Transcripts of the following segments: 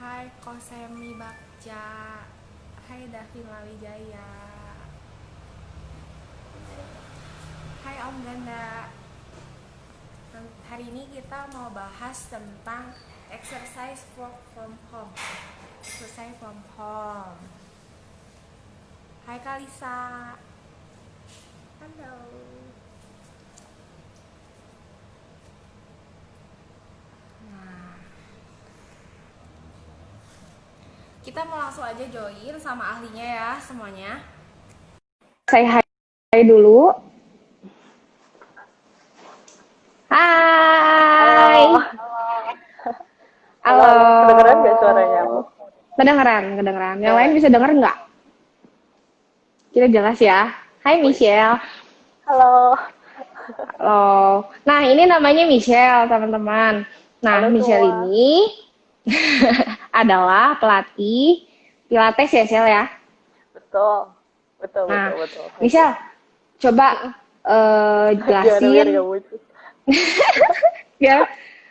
Hai Kosemi Bagja. Hai Davin Lawijaya. Hai Om Ganda. Hari ini kita mau bahas tentang exercise work from home. Exercise from home. Hai Kalisa. Halo. Nah, kita mau langsung aja join sama ahlinya ya semuanya. Saya hai dulu. Hai. Halo, halo, Halo. halo. Kedengeran nggak suaranya aku? Kedengeran. Yang lain Oke. bisa denger nggak? Kita jelas ya. Hai Wih. Michelle. Halo, Halo. Nah, ini namanya Michelle, teman-teman. Nah, halo Michelle semua. ini adalah pelatih Pilates ya, Shell ya. Betul, betul, Nah, betul, betul. Itu. Michelle, coba Gimana biar jelasin gak lucu? ya.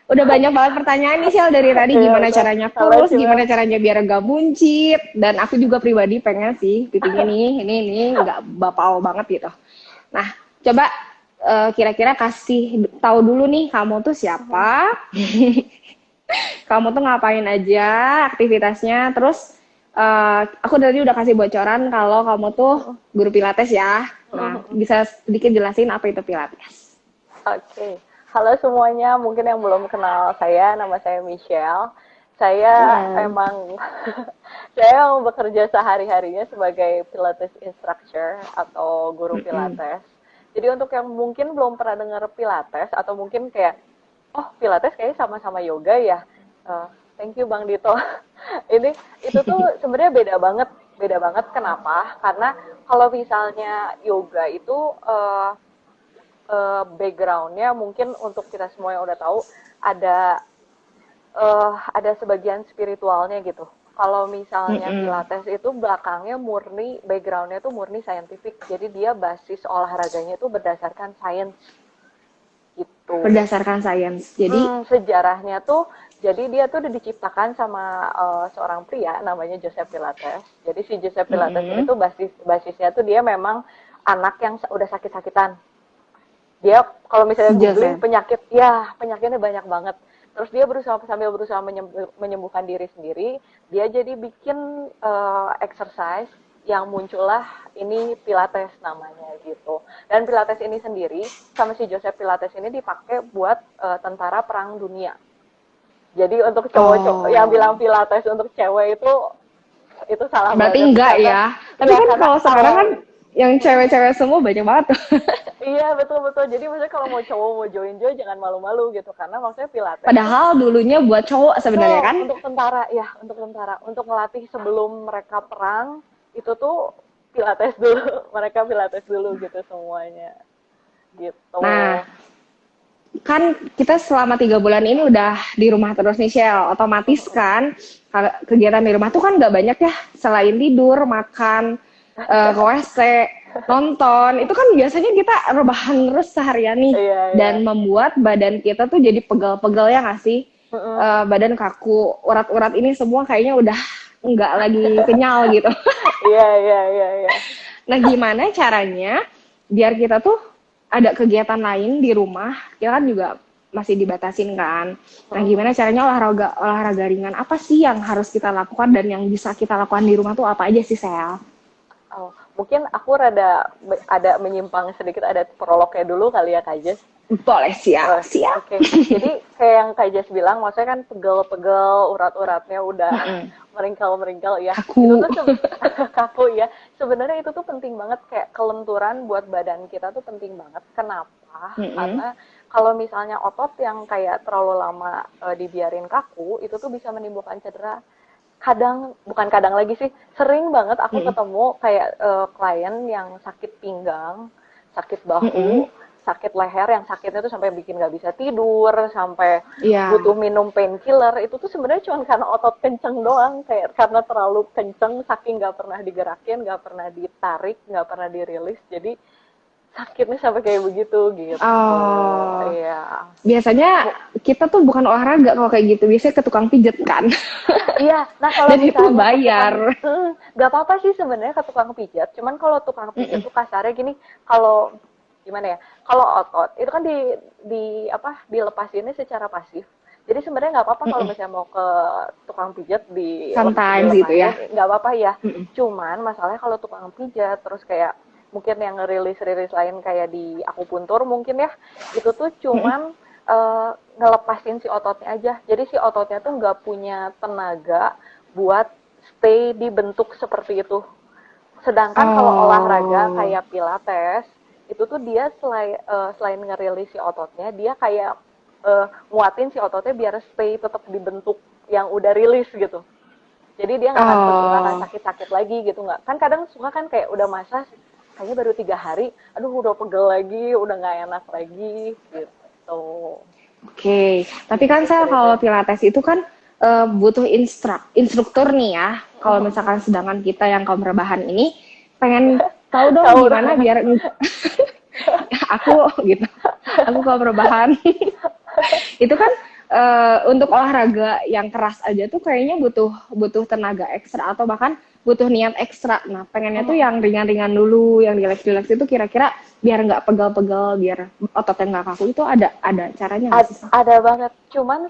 Udah banyak banget pertanyaan nih Shell dari tadi, Iya, gimana caranya salah kurus, cuma. gimana caranya biar gak buncit, dan aku juga pribadi pengen sih pipinya ini nggak bapau banget gitu. Nah, coba kira-kira kasih tahu dulu nih kamu tuh siapa, kamu tuh ngapain aja aktivitasnya, terus aku tadi udah kasih bocoran kalau kamu tuh guru pilates ya. Nah, bisa sedikit jelasin apa itu pilates? Oke, halo semuanya. Mungkin yang belum kenal saya, nama saya Michelle. Saya Halo. emang saya bekerja sehari-harinya sebagai Pilates instructor atau guru Mm-mm. Pilates. Jadi untuk yang mungkin belum pernah dengar Pilates atau mungkin kayak, oh Pilates kayaknya sama-sama yoga ya. Eh, thank you Bang Dito. Ini itu tuh sebenarnya beda banget. Kenapa? Karena kalau misalnya yoga itu backgroundnya mungkin untuk kita semua yang udah tahu ada ada sebagian spiritualnya gitu. Kalau misalnya Mm-mm. Pilates itu belakangnya murni, backgroundnya tuh murni scientific. Jadi dia basis olahraganya itu berdasarkan sains gitu. Berdasarkan sains. Jadi, Sejarahnya tuh, jadi dia tuh udah diciptakan sama seorang pria namanya Joseph Pilates. Jadi si Joseph Pilates ini mm-mm. tuh basisnya tuh dia memang anak yang udah sakit-sakitan. Dia kalau misalnya Si googling Joseph. penyakit, ya penyakitnya banyak banget. Terus dia sambil berusaha menyembuhkan diri sendiri, dia jadi bikin exercise yang muncullah ini Pilates namanya gitu. Dan Pilates ini sendiri sama si Joseph Pilates ini dipakai buat tentara perang dunia. Jadi untuk cowok-cowok yang bilang Oh, Pilates untuk cewek itu salah berarti banget enggak karena ya. Tapi ya kan karena kalau sekarang kan kalau yang cewek-cewek semua banyak banget tuh. iya betul betul. Jadi maksudnya kalau mau cowok mau join jangan malu-malu gitu karena maksudnya Pilates tuh Padahal dulunya buat cowok sebenarnya betul kan. untuk tentara ya untuk tentara untuk ngelatih sebelum mereka perang itu tuh Pilates dulu mereka Pilates dulu gitu semuanya gitu. Nah, kan kita selama 3 bulan ini udah di rumah terus nih Shell. Otomatis kan kegiatan di rumah tuh kan nggak banyak ya. Selain tidur, makan, ke WC, nonton. Itu kan biasanya kita rebahan terus seharian nih. Iya iya. Dan membuat badan kita tuh jadi pegal-pegal ya nggak sih? Badan kaku, urat-urat ini semua kayaknya udah nggak lagi kenyal gitu. Iya iya iya iya. Nah, gimana caranya biar kita tuh ada kegiatan lain di rumah? Ya kan juga masih dibatasin kan. Nah, gimana caranya olahraga olahraga ringan apa sih yang harus kita lakukan dan yang bisa kita lakukan di rumah tuh apa aja sih, Sel? Oh, mungkin aku rada ada menyimpang sedikit ada prolognya dulu kali ya Kak Jess. Boleh, siap, Oh, siap. oke. Jadi kayak yang Kak Jess bilang, maksudnya kan pegel-pegel, urat-uratnya udah meringkal-meringkal ya. Itu Kaku. tuh kaku ya. Sebenarnya itu tuh penting banget kayak kelenturan buat badan kita tuh penting banget. Kenapa? Mm-mm. Karena kalau misalnya otot yang kayak terlalu lama dibiarin kaku, itu tuh bisa menimbulkan cedera. Kadang, bukan kadang lagi sih, sering banget aku Mm-mm. ketemu kayak klien yang sakit pinggang, sakit bahu, Mm-mm. sakit leher yang sakitnya tuh sampai bikin nggak bisa tidur, sampai Iya. butuh minum painkiller. Itu tuh sebenarnya cuma karena otot kenceng doang, kayak karena terlalu kenceng, saking nggak pernah digerakin, nggak pernah ditarik, nggak pernah dirilis. Jadi sakitnya sampai kayak begitu gitu. Oh, Iya. biasanya kita tuh bukan olahraga kalau kayak gitu, biasanya ke tukang pijet kan. Iya, nah kalau Dan itu misalnya ke bayar. nggak apa-apa sih sebenarnya ke tukang pijat. Cuman kalau tukang pijat Mm-mm. tuh kasarnya gini, kalau gimana ya? Kalau otot itu kan di apa dilepasinnya secara pasif. Jadi sebenarnya nggak apa-apa kalau Mm-mm. misalnya mau ke tukang pijat Sometimes gitu ya. dilepasin, nggak apa-apa ya. Mm-mm. Cuman masalahnya kalau tukang pijat terus kayak mungkin yang ngerilis-rilis lain kayak di akupuntur mungkin ya, itu tuh Mm-mm. cuman eh, ngelepasin si ototnya aja. Jadi si ototnya tuh nggak punya tenaga buat stay di bentuk seperti itu. Sedangkan kalau olahraga Oh, kayak pilates, itu tuh dia selain ngerilis si ototnya, dia kayak nguatin si ototnya biar stay tetap di bentuk yang udah rilis gitu. Jadi dia nggak akan oh, sakit-sakit lagi gitu nggak. Kan kadang suka kan kayak udah masa kayaknya baru 3 hari, aduh udah pegel lagi, udah nggak enak lagi gitu. oke. Tapi kan Gitu saya kalau ceritanya. Pilates itu kan butuh instruktur nih ya. Kalau misalkan sedangkan kita yang kaum rebahan ini pengen tahu dong Tahu gimana dong. biar aku gitu. Aku kaum rebahan. Itu kan untuk olahraga yang keras aja tuh kayaknya butuh butuh tenaga ekstra atau bahkan butuh niat ekstra. Nah, pengennya tuh yang ringan-ringan dulu, yang rileks-rileks itu kira-kira biar nggak pegal-pegal, biar ototnya nggak kaku itu ada caranya nggak sih? Sa? Ada banget. Cuman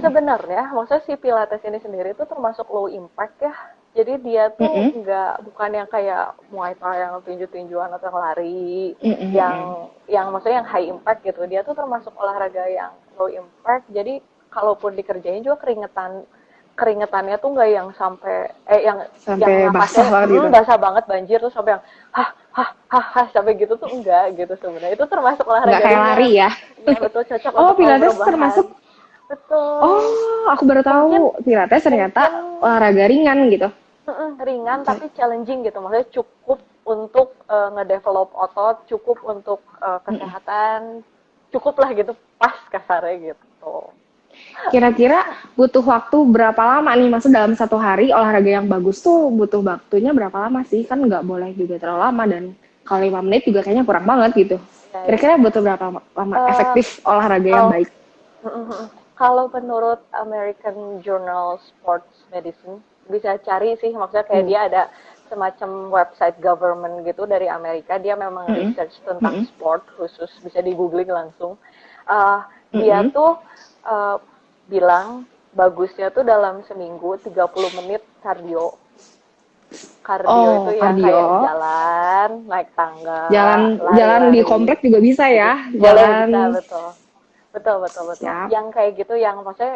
sebenarnya, maksudnya si Pilates ini sendiri itu termasuk low impact ya. Jadi dia tuh Mm-mm. bukan yang kayak Muay Thai yang tinju-tinjuan atau yang lari, Mm-mm. yang maksudnya yang high impact gitu. Dia tuh termasuk olahraga yang low impact. Jadi kalaupun dikerjain juga keringetannya tuh nggak yang sampai yang Sampai basah napasnya banget gitu. basah banget banjir tuh sampai yang sampai gitu tuh enggak gitu sebenarnya. Itu termasuk Nggak olahraga kayak lari ringan. ya. Iya betul, cocok Oh, untuk kaum Pilates rebahan. termasuk. Betul. Oh, aku baru tahu Mungkin Pilates ternyata mungkin olahraga ringan gitu. ringan tapi challenging gitu. Maksudnya cukup untuk ngedevelop otot, cukup untuk kesehatan, cukup lah gitu, pas kasarnya gitu. Kira-kira butuh waktu berapa lama nih? Maksud dalam satu hari olahraga yang bagus tuh butuh waktunya berapa lama sih? Kan nggak boleh juga terlalu lama dan kalau 5 menit juga kayaknya kurang banget gitu. Ya, ya. Kira-kira butuh berapa lama Eh, efektif olahraga yang kalau baik? kalau menurut American Journal Sports Medicine bisa cari sih, maksudnya kayak Hmm. dia ada semacam website government gitu dari Amerika, dia memang Mm-mm. research tentang Mm-mm. sport khusus, bisa di googling langsung. Eh, dia Mm-mm. tuh eh, bilang bagusnya tuh dalam seminggu 30 menit kardio. Kardio itu Oh, yang kayak kardio. jalan, naik tangga, Jalan di lari-lari komplek juga bisa gitu. ya. Boleh, bisa, Jalan betul. Betul, betul, betul. siap. Yang kayak gitu, yang maksudnya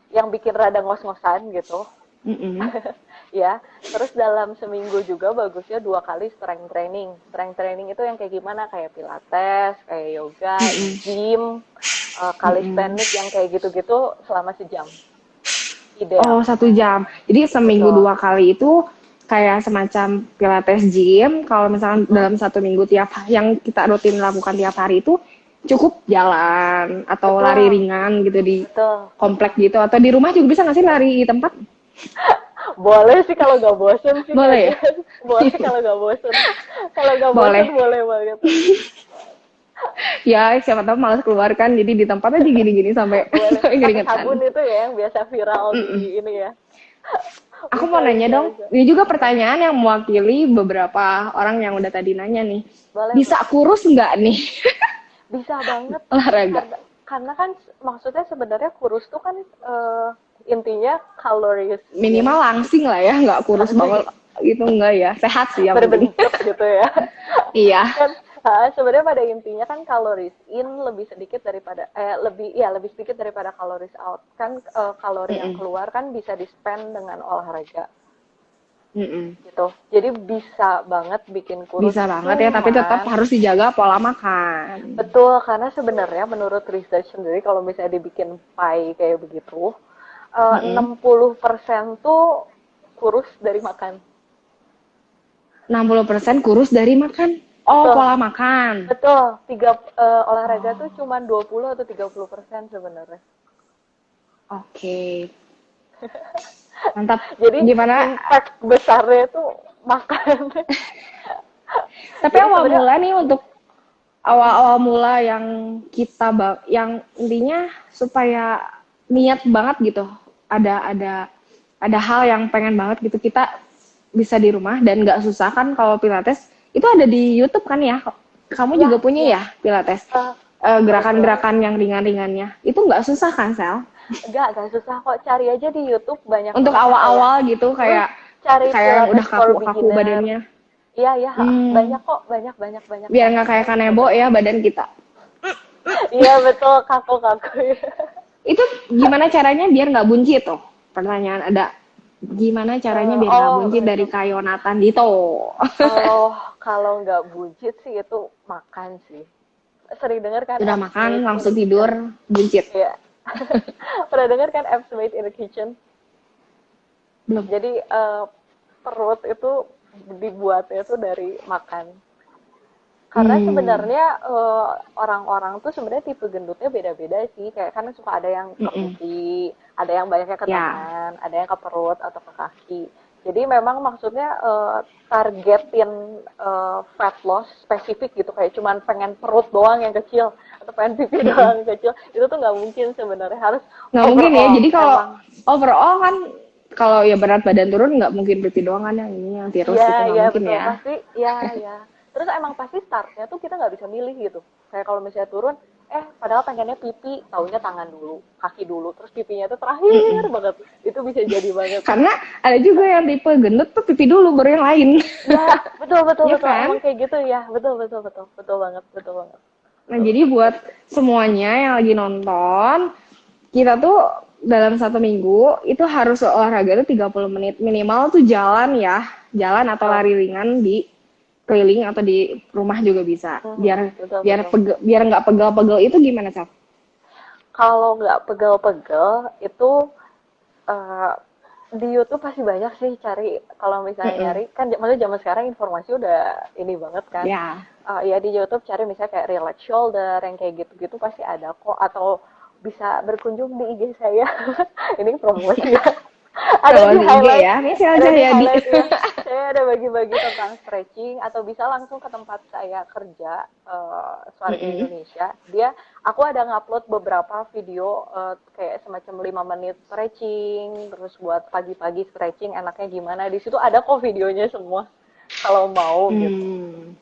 yang bikin rada ngos-ngosan gitu. Mm-mm. Ya, terus dalam seminggu juga bagusnya 2 kali strength training. Strength training itu yang kayak gimana? Kayak pilates, kayak yoga, Mm-mm. gym, Mm-mm. calisthenics yang kayak gitu-gitu selama sejam. Oh, Ideal. 1 jam. Jadi seminggu Betul. 2 kali itu kayak semacam pilates gym. Kalau misalnya dalam 1 minggu yang kita rutin lakukan tiap hari itu cukup jalan atau lari Betul. ringan gitu di Betul. komplek gitu. Atau di rumah juga bisa nggak sih lari di tempat? Boleh sih kalau nggak bosen sih Boleh ya? kayaknya. Boleh kalau nggak bosen. Kalau nggak bosen Boleh. boleh banget. Ya, siapa tahu malas keluar kan. Jadi di tempat aja gini-gini sampai Boleh. sampai Pakai sabun keringetan. itu ya yang biasa viral Mm-mm. di ini ya. Aku Bisa, mau nanya bisa, dong, bisa. ini juga pertanyaan yang mewakili beberapa orang yang udah tadi nanya nih. Boleh, Bisa boleh. kurus nggak nih Bisa banget. olahraga? Karena kan maksudnya sebenarnya kurus tuh kan intinya calories Minimal in langsing lah ya, nggak kurus banget gitu enggak ya. Sehat sih yang penting. berbentuk gitu ya. Iya. Kan sebenarnya pada intinya kan calories in lebih sedikit daripada lebih sedikit daripada calories out. Kan kalori yang Mm-mm. keluar kan bisa di-spend dengan olahraga Mm-mm. gitu. Jadi bisa banget bikin kurus. Bisa banget ya, tapi tetap Cuman harus dijaga pola makan. betul, karena sebenarnya menurut research sendiri kalau misalnya dibikin pie kayak begitu, Mm-mm. 60% tuh kurus dari makan. 60% kurus dari makan. Oh, Betul, pola makan. betul. Olahraga tuh Oh, cuma 20 atau 30% sebenarnya. oke. Mantap. Jadi Gimana? impact besarnya tuh makan. Tapi Jadi awal sebenarnya mula nih untuk awal-awal mula yang yang intinya supaya niat banget gitu. Ada hal yang pengen banget gitu kita bisa di rumah dan nggak susah kan kalau Pilates itu ada di YouTube kan ya. Kamu ya juga punya ya ya Pilates. eh, kebetulan Gerakan-gerakan yang ringan-ringannya. Itu nggak susah kan, Sel? enggak susah kok, cari aja di YouTube banyak Untuk banget yang kayak awal-awal gitu hmm, kayak cari kayak yang udah Pilates for kaku-kaku beginner. badannya. Iya ya, Hmm, banyak kok, banyak banyak banyak biar banget nggak kayak banyak kanebo banget. ya badan kita. Iya betul, kaku-kaku ya. Itu gimana caranya biar nggak buncit tuh? Pertanyaan ada. Gimana caranya biar nggak Oh buncit dari itu Kayonatan gitu? kalau kalau nggak buncit sih itu makan sih. Sering dengar kan Udah abs makan made in the langsung tidur kitchen. buncit. Iya. Pernah dengar kan abs made in the kitchen? Belum. Jadi perut itu dibuatnya itu dari makan. Karena Hmm. sebenarnya orang-orang tuh sebenarnya tipe gendutnya beda-beda sih. Kayak kan suka ada yang ke Mm-mm. pipi, ada yang banyaknya ke Ya. tangan, ada yang ke perut atau ke kaki. Jadi memang maksudnya targetin fat loss spesifik gitu, kayak cuman pengen perut doang yang kecil atau pengen pipi Mm-mm. doang yang kecil. Itu tuh nggak mungkin sebenarnya, harus Nggak mungkin ya. overall. Jadi kalau Emang overall kan kalau ya berat badan turun nggak mungkin pipi doang kan yang ini yang tirus iya, itu nggak iya mungkin betul ya. pasti, iya, iya. Terus emang pasti startnya tuh kita nggak bisa milih gitu. Kayak kalau misalnya turun, padahal pengennya pipi, taunya tangan dulu, kaki dulu, terus pipinya tuh terakhir Mm-mm. banget. Itu bisa jadi banget. Karena ada juga yang tipe gendut tuh pipi dulu baru yang lain. Iya, betul betul Ya betul. kan? Emang kayak gitu ya, betul betul betul, betul banget, betul banget. Nah, Betul. jadi buat semuanya yang lagi nonton, kita tuh dalam 1 minggu itu harus olahraga tuh 30 menit. Minimal tuh jalan ya. Jalan atau Oh, lari ringan di keliling atau di rumah juga bisa. Biar betul biar betul. biar nggak pegel-pegel itu gimana, Cap? Kalau nggak pegel-pegel itu eh, di YouTube pasti banyak sih cari. Kalau misalnya Mm-mm. nyari kan, maksudnya zaman sekarang informasi udah ini banget kan. Ya. Ya di YouTube cari misalnya kayak relax shoulder yang kayak gitu-gitu pasti ada kok, atau bisa berkunjung di IG saya. Ini promosi ya. Ada di Promosi IG highlight, ya. Ini Sel ada di Cahyadi. highlight ya. Saya ada bagi-bagi tentang stretching, atau bisa langsung ke tempat saya kerja, Swarga Mm-mm. Indonesia. Aku ada ngupload beberapa video kayak semacam 5 menit stretching, terus buat pagi-pagi stretching enaknya gimana. Di situ ada kok videonya semua kalau mau gitu. Hmm.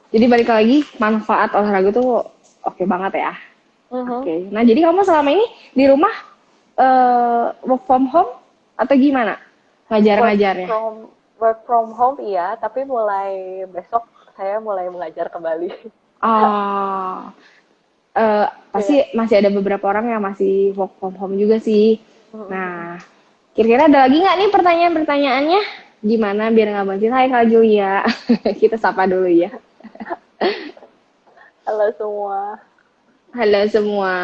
Jadi balik lagi manfaat olahraga tuh oke banget ya. Mhm. Oke. Nah, jadi kamu selama ini di rumah work from home atau gimana? Work Ngajar-ngajarnya? from work from home iya, tapi mulai besok saya mulai mengajar kembali. Oh, pasti Iya. masih ada beberapa orang yang masih work from home juga sih. Mhm. Nah, kira-kira ada lagi nggak nih pertanyaan-pertanyaannya? Gimana biar nggak boncil? Hai Kak Julia. Kita sapa dulu ya. Halo semua. Halo semua.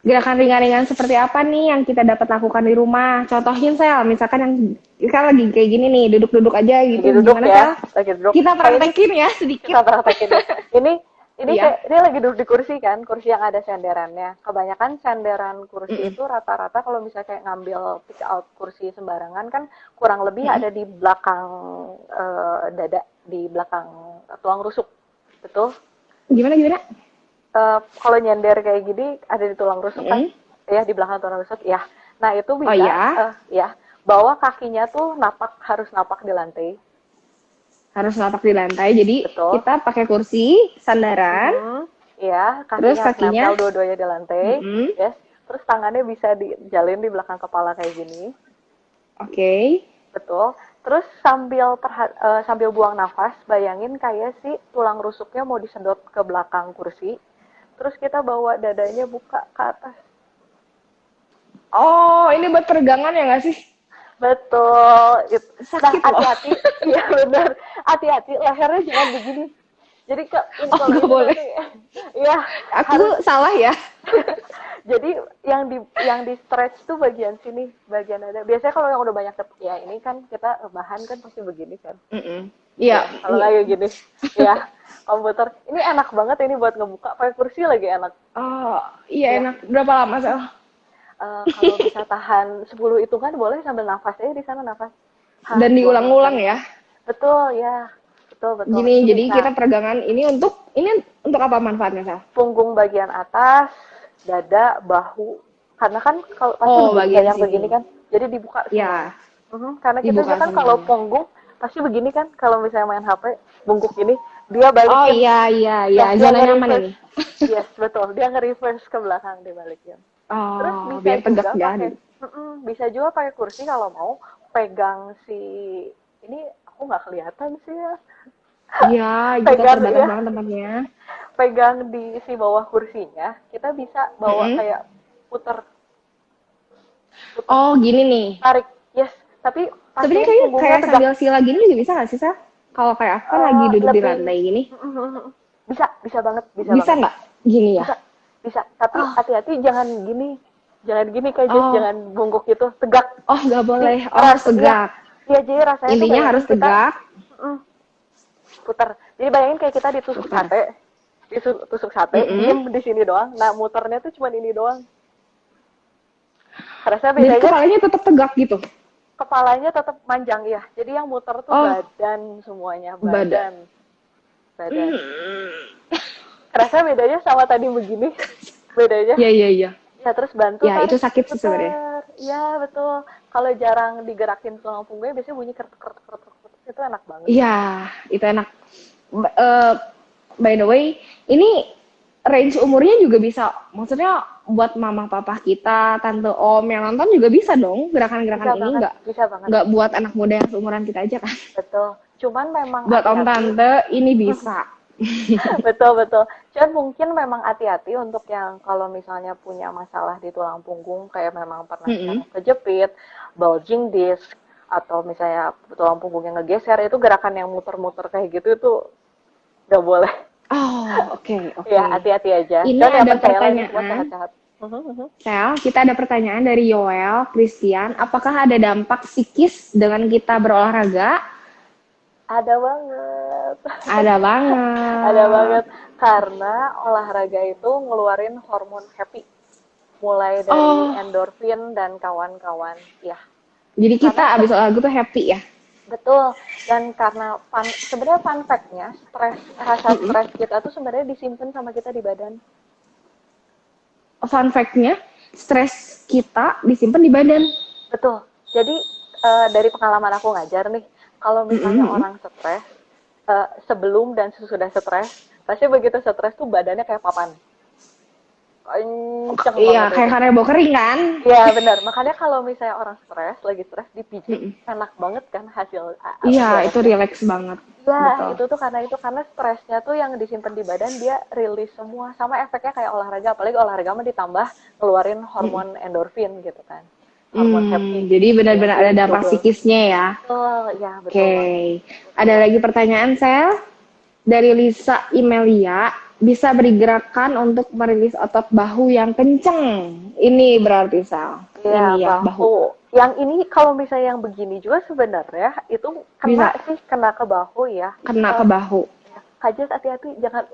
Gerakan ringan-ringan seperti apa nih yang kita dapat lakukan di rumah? Contohin, Sel. Misalkan yang kita lagi kayak gini nih, duduk-duduk aja Lagi gitu. duduk Gimana, ya, Sel? lagi duduk. Kita Kayak ini praktekin ya sedikit. kita praktekin ya. Ini Iya. kayak dia lagi duduk di kursi kan, kursi yang ada senderannya. Kebanyakan senderan kursi Mm-mm. itu rata-rata kalau misalnya kayak ngambil pick out kursi sembarangan kan kurang lebih Mm-mm. ada di belakang dada, di belakang tulang rusuk. Betul? Gimana? Kalau nyender kayak gini ada di tulang rusuk kan? Mm-mm. Ya, di belakang tulang rusuk ya. Nah, itu Oh bisa ya, ya, bawa kakinya tuh harus napak di lantai. harus lapak di lantai. Jadi Betul. kita pakai kursi, sandaran, Mhm. Ya, terus kakinya harus kakinya. nempel dua-duanya di lantai. Mm-mm. Yes. Terus tangannya bisa dijalin di belakang kepala kayak gini. Oke. Betul. Terus sambil buang nafas, bayangin kayak si tulang rusuknya mau disedot ke belakang kursi. Terus kita bawa dadanya buka ke atas. Oh, ini buat peregangan ya nggak sih? Betul. Nah, Sakit loh. hati-hati. Iya benar. Hati-hati, lehernya jangan begini. Jadi Oh, kalau nggak ini boleh. nanti, ya harus. Aku salah ya. Jadi yang di stretch tuh bagian sini, bagian dada. Biasanya kalau yang udah banyak ya ini kan kita bahan kan pasti begini kan. Mm-mm. Ya, Iya. kalau kayak gini. Ya, komputer. Ini enak banget ini buat ngebuka. Pakai kursi lagi enak. Oh, iya Ya, enak. Berapa lama, Sel? kalau bisa tahan 10 hitungan boleh sambil nafas aja di sana nafas. Dan diulang-ulang ya. Betul ya, betul. Gini, Itu jadi bisa kita peregangan ini untuk apa manfaatnya, Sal? punggung bagian atas, dada, bahu. Karena kan kalau pasti Oh, bagian yang sini. begini kan, jadi dibuka Ya, semuanya. Karena kita dibuka kan kalau semuanya. punggung pasti begini kan, kalau misalnya main HP, bungkuk ini, dia Oh balikin. iya, Nah, dia zona nyaman nge-reverse. ini. Yes, betul. Dia nge-reverse ke belakang dibalikin. Terus Oh, bisa biar tegak juga ya. pakai, bisa juga pakai kursi kalau mau pegang si ini aku nggak kelihatan sih ya. Iya, kita Pegang terbatas ya, banget tempatnya. pegang di si bawah kursinya. Kita bisa bawa Mm-mm. kayak puter, puter, Oh, gini nih. tarik. Yes, tapi Sebenarnya pastiin punggungnya kayak tegak. sambil sila gini juga bisa nggak sih, Sa? Kalau kayak aku kan lagi duduk di Lebih lantai gini, bisa banget, bisa bisa banget. nggak? Gini ya? Bisa, bisa. Tapi Oh, hati-hati jangan gini. Jangan gini Kak Jess, oh, jangan bungkuk itu, tegak. oh, nggak Jadi boleh. Oh, harus iya, tegak. iya jadi rasanya tuh Intinya harus bayangin kita tegak. mm, puter. Jadi bayangin kayak kita ditusuk Putar. sate, ditusuk sate, diem di sini doang. Nah, muternya tuh cuma ini doang. Terasa Jadi bedanya kepalanya tetap tegak gitu. kepalanya tetap manjang ya. Jadi yang muter tuh Oh, badan semuanya, badan. badan. Badan. Terasa bedanya sama tadi begini. Bedanya. Iya. Ya, terus bantu Ya, itu tarik sakit sih sebenarnya. putar. Ya, betul. Kalau jarang digerakin tulang punggungnya biasanya bunyi kert. Itu enak banget. Iya, itu enak. By the way, ini range umurnya juga bisa. Maksudnya buat mama papa kita, tante om yang nonton juga bisa dong gerakan-gerakan ini Bisa banget. nggak buat anak muda yang seumuran kita aja kan. Betul. Cuman memang Buat om hati-hati. tante ini bisa. Betul. Cuman mungkin memang hati-hati untuk yang kalau misalnya punya masalah di tulang punggung, kayak memang pernah kejepit, bulging disc, atau misalnya tulang punggungnya ngegeser, itu gerakan yang muter-muter kayak gitu itu nggak boleh. Oh, oke. Ya, hati-hati aja. Ini Dan yang ada percayalah ini semua pertanyaan. sehat-sehat. Sel, kita ada pertanyaan dari Yoel Christian. Apakah ada dampak psikis dengan kita berolahraga? Ada banget. Ada banget. Ada banget. Karena olahraga itu ngeluarin hormon happy. Mulai dari endorfin dan kawan-kawan. Ya. Jadi kita abis olahraga tuh happy ya? Betul. Dan karena sebenarnya fun fact-nya, rasa stres kita tuh sebenarnya disimpan sama kita di badan. Fun fact-nya, stres kita disimpan di badan. Betul. Jadi dari pengalaman aku ngajar nih, kalau misalnya orang stres, sebelum dan sesudah stres, pasti begitu stres tuh badannya kayak papan. Kenceng Iya, banget kayak kanebo kering kan? Iya benar. Makanya kalau misalnya orang lagi stres dipijit, enak banget kan hasil. Iya, itu relax banget. Iya, itu tuh karena stresnya tuh yang disimpan di badan dia rilis semua, sama efeknya kayak olahraga, apalagi olahraga mah ditambah ngeluarin hormon endorfin gitu kan. Hormon happy. Jadi benar-benar ada dampak psikisnya ya. Betul, ya betul. Oke. Ada lagi pertanyaan, Sel? Dari Lisa Imelia, bisa beri gerakan untuk merilis otot bahu yang kenceng. Ini berarti, Sel. Iya, ini ya, bahu. Yang ini kalau misalnya yang begini juga sebenarnya itu kena ke bahu ya. Kena ke bahu. Kak Jess, hati-hati, jangan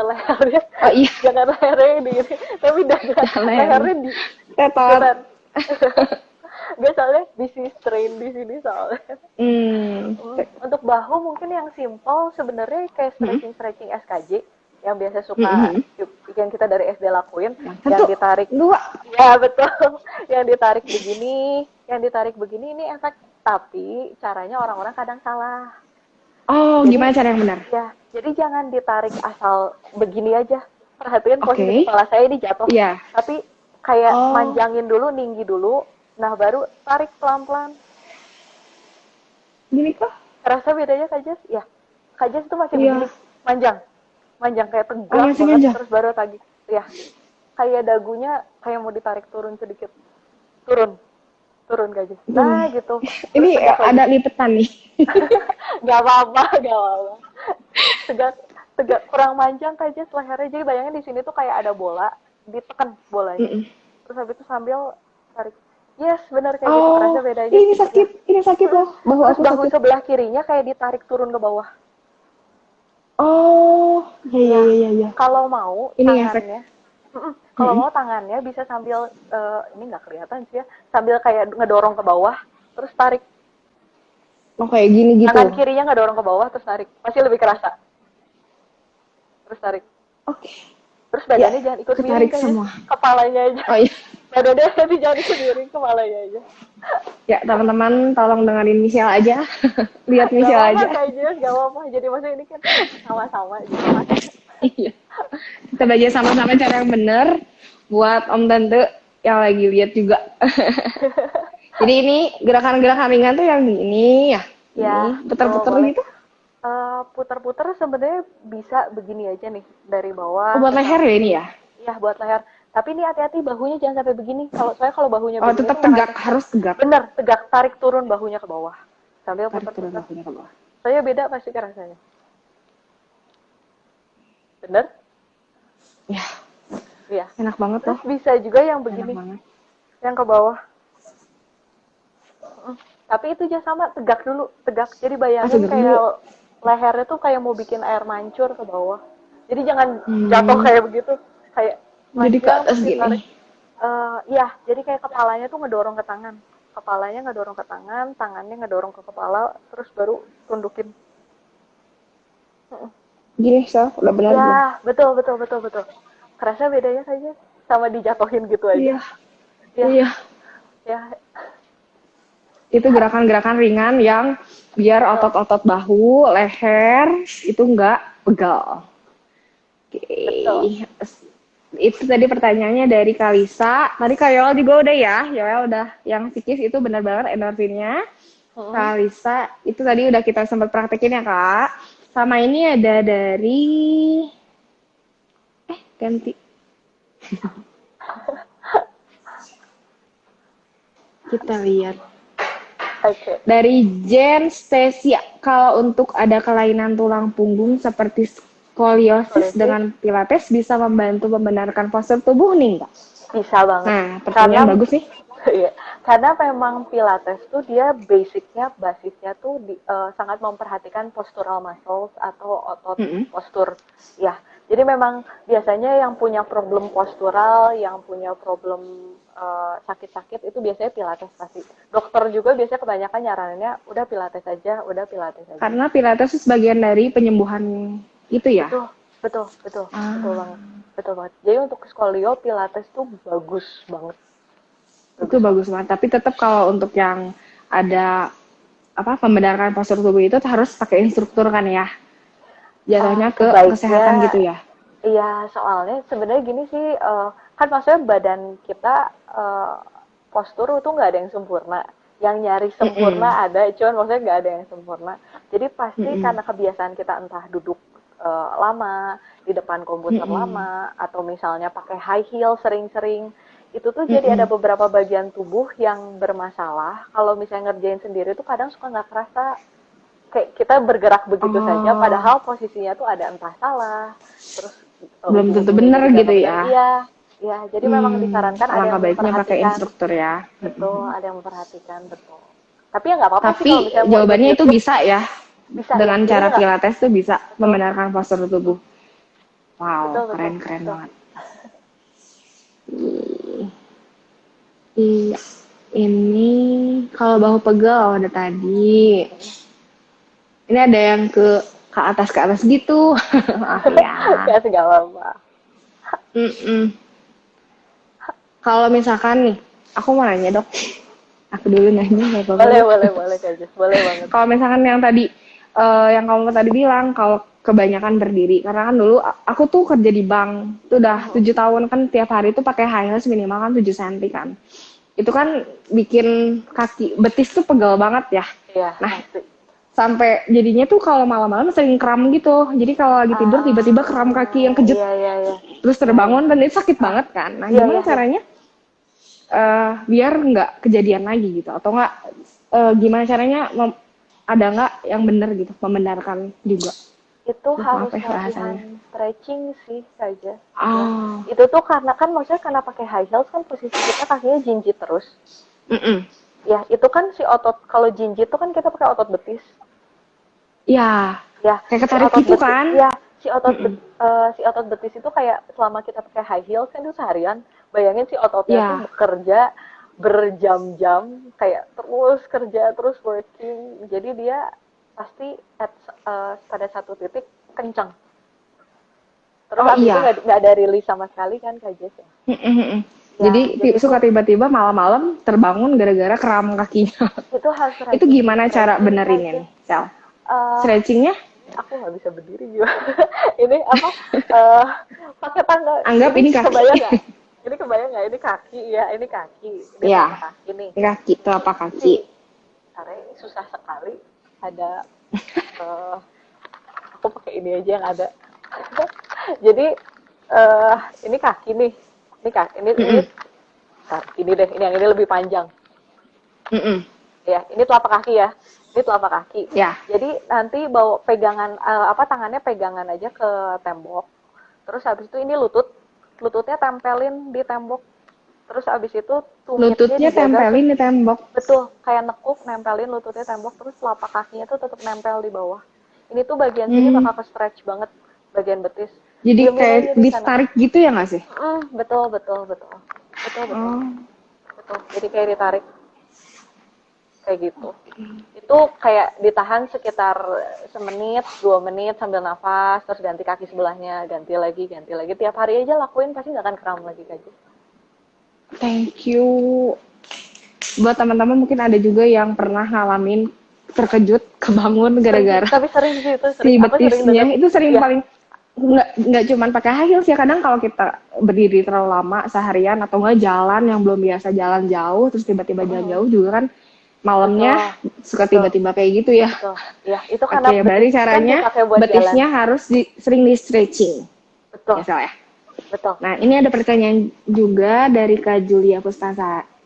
lehernya. Oh iya. Jangan lehernya di ini, tapi lehernya di tetot. Gak, soalnya bisa strain di sini soalnya. Untuk bahu mungkin yang simple sebenarnya kayak stretching SKJ yang biasa suka yang kita dari SD lakuin, yang ditarik dua. Ya betul, yang ditarik begini ini efek, tapi caranya orang-orang kadang salah. Oh, jadi, gimana cara yang benar? Ya, jadi jangan ditarik asal begini aja. Perhatiin posisi kepala saya ini jatuh. Yeah. Tapi kayak manjangin dulu, tinggi dulu, nah baru tarik pelan-pelan. Gini kah? Terasa bedanya Kak Jess? Ya, Kak Jess tuh masih begini, manjang kayak tegak banget, manjang. Terus baru tagih. Ya, kayak dagunya kayak mau ditarik turun sedikit. Turun Kak Jess. Nah gitu. Ini ada lipetan nih. Gak apa-apa. Tegak kurang manjang Kak Jess lehernya. Jadi bayangin di sini tuh kayak ada bola, ditekan bolanya. Terus habis itu sambil tarik. Yes, benar kayak gitu. Terasa bedanya. Ini sakit loh. Bahu sebelah kirinya kayak ditarik turun ke bawah. Oh, iya. Kalau mau ini tangannya, kalau mau tangannya bisa sambil ini nggak kelihatan sih ya, sambil kayak ngedorong ke bawah, terus tarik. Oh kayak gini gitu. Tangan kirinya nggak dorong ke bawah terus tarik, pasti lebih kerasa. Terus tarik. Oke. Terus badannya jangan ikut miring Ketarik kan, semua. kepalanya aja. Oh iya. Badannya nanti jangan ikut miring, kepalanya aja. Ya teman-teman tolong dengerin Michelle aja. Lihat Gak Michelle apa-apa aja. Kak Jess, gak apa-apa. Jadi maksudnya ini kan sama-sama gitu kan. Iya. Kita belajar sama-sama cara yang benar buat om tante yang lagi lihat juga. Jadi ini gerakan-gerakan ringan tuh yang ini ya. Ya, Ini putar-putar boleh. gitu. Puter-puter sebenarnya bisa begini aja nih dari bawah. Oh, buat ke leher ya samping. ini ya. Iya buat leher. Tapi ini hati-hati bahunya jangan sampai begini. Kalau bahunya Oh, begini tetap tuh tegak, namanya- harus tegak. Bener, tegak, tarik turun bahunya ke bawah. Sambil Tarik turun puter-puter. bahunya ke bawah. Saya beda pasti kan rasanya. Bener? Ya, Iya. enak banget loh. Terus bisa juga yang Enak begini, banget. yang ke bawah. Tapi itu aja sama, tegak dulu, tegak. Jadi bayangin tegak kayak dulu. lehernya tuh kayak mau bikin air mancur ke bawah. Jadi jangan Hmm. jatuh kayak begitu, kayak Jadi ke panjang, atas terus gini. ditarik. Iya, jadi kayak kepalanya tuh ngedorong ke tangan. Kepalanya ngedorong ke tangan, tangannya ngedorong ke kepala, terus baru tundukin. Gini, Sal, udah benar belum? Ya, betul, betul, betul, betul. Kerasa bedanya saja sama dijatuhin gitu Iya. aja. Iya. Ya, Itu gerakan-gerakan ringan yang biar otot-otot bahu, leher itu nggak pegal. Oke. Betul. Itu tadi pertanyaannya dari Kalisa. Tadi Kak Yoel juga udah ya. Yoel udah yang psikis itu benar banget endorfinnya. Kalisa itu tadi udah kita sempat praktekin ya Kak. Sama ini ada dari ganti. Kita lihat. Oke. Dari Jen Stasia, kalau untuk ada kelainan tulang punggung seperti skoliosis dengan pilates bisa membantu membenarkan postur tubuh nih enggak? Bisa banget. Nah, pertanyaan bagus nih. Iya, karena memang Pilates tuh dia basisnya tuh sangat memperhatikan postural muscles atau otot postur. Ya, jadi memang biasanya yang punya problem postural, yang punya problem sakit-sakit itu biasanya Pilates pasti. Dokter juga biasanya kebanyakan nyarannya udah Pilates aja, udah Pilates aja. Karena Pilates itu sebagian dari penyembuhan itu ya? Betul banget. Betul banget. Jadi untuk skolio Pilates tuh bagus banget. Itu bagus banget. Tapi tetap kalau untuk yang ada pembenaran postur tubuh itu harus pakai instruktur kan ya? Jatuhnya ke kesehatan gitu ya? Iya, soalnya sebenarnya gini sih, kan maksudnya badan kita postur itu nggak ada yang sempurna. Yang nyari sempurna ada, cuman maksudnya nggak ada yang sempurna. Jadi pasti karena kebiasaan kita entah duduk lama, di depan komputer lama, atau misalnya pakai high heel sering-sering, itu tuh jadi ada beberapa bagian tubuh yang bermasalah. Kalau misalnya ngerjain sendiri tuh kadang suka nggak kerasa. Kayak kita bergerak begitu saja, padahal posisinya tuh ada entah salah, terus belum tentu benar gitu ya. Iya, jadi memang disarankan ada yang baiknya pakai memperhatikan. instruktur ya. Betul, ada yang memperhatikan, betul. Tapi ya nggak apa-apa sih Tapi kalau misalnya jawabannya itu bisa ya. Bisa, dengan ya. cara Jadi Pilates tuh bisa membenarkan postur tubuh. Wow, Betul, keren betul. banget. Iya, ini kalau bahu pegal ada tadi. Ini ada yang ke atas gitu. Maaf ya. Nggak segala apa. Kalau misalkan nih, aku mau nanya dok. Aku dulu nanya. Boleh Kak Jess. Boleh banget. Kalau misalkan yang tadi, yang kamu tadi bilang, kalau kebanyakan berdiri. Karena kan dulu aku tuh kerja di bank. Itu udah 7 tahun kan tiap hari tuh pakai high heels minimal kan 7 cm kan. Itu kan bikin kaki, betis tuh pegal banget ya. Iya, nah, pasti. Sampai jadinya tuh kalau malam-malam sering kram gitu. Jadi kalau lagi tidur tiba-tiba kram kaki yang kejut. Iya. Terus terbangun dan itu sakit banget kan. Nah, gimana caranya biar nggak kejadian lagi gitu? Atau nggak gimana caranya ada nggak yang benar gitu, membenarkan juga? Itu harus latihan stretching sih saja. Oh. Itu tuh karena kan maksudnya karena pakai high heels kan posisi kita kakinya jinjit terus. Ya, itu kan si otot, kalau jinjit tuh kan kita pakai otot betis. Ya, kayak ketarik gitu betis, kan? Ya, si otot betis itu kayak selama kita pakai high heels kan itu seharian. Bayangin si ototnya tuh bekerja berjam-jam kayak terus kerja terus working, jadi dia pasti pada satu titik kencang, terus Oh abis itu iya. nggak ada rilis sama sekali kan Kak Jess ya. Ya Jadi jadi itu suka tiba-tiba malam-malam terbangun gara-gara kram kakinya. itu harus Itu gimana cara stretching Kak benerinnya Jess. nih, Sel? Eh, Stretchingnya aku nggak bisa berdiri juga. Ini apa? eh Pakai tangga. anggap Ini ini kaki. kebayang nggak? Ini kebayang nggak? Ini kaki ya, ini kaki. Ini telapak Ya, kaki nih. kaki, telapak Si, kaki. karena ini susah sekali. Ada, eh aku pakai ini aja yang ada. Jadi ini kaki nih. Ini kaki. Ini, Mm-mm. bentar, ini deh. Ini yang ini lebih panjang. Mm-mm. Ya, ini telapak kaki ya. Ini telapak kaki. Ya. Jadi nanti bawa pegangan tangannya pegangan aja ke tembok. Terus habis itu ini lututnya tempelin di tembok. Terus habis itu tumitnya Lututnya dijaga tempelin di tembok. betul, kayak nekuk nempelin lututnya tembok, terus telapak kakinya tuh tetap nempel di bawah. Ini tuh bagian sini Hmm. bakal ke stretch banget, bagian betis. Jadi Diemin kayak aja di sana. ditarik gitu ya nggak sih? Betul, betul, betul. Betul, betul. Oh. Betul. Jadi kayak ditarik kayak gitu. Itu kayak ditahan sekitar semenit, 2 menit sambil nafas, terus ganti kaki sebelahnya, ganti lagi. Tiap hari aja lakuin pasti nggak akan kram lagi Kak Jess. Thank you. Buat teman-teman mungkin ada juga yang pernah ngalamin terkejut kebangun gara-gara Tapi sering sih itu, si sering. Aku sering betisnya denger. itu sering Iya, paling nggak cuman pakai high heels ya, kadang kalau kita berdiri terlalu lama seharian atau nggak jalan yang belum biasa jalan jauh terus tiba-tiba jalan jauh juga kan malamnya suka betul, tiba-tiba kayak gitu ya. betul. Ya, itu karena Oke, berarti betis kan caranya dipakai buat jalan. betisnya harus sering di stretching Betul, ya Sel ya. betul. Nah, ini ada pertanyaan juga dari Kak Julia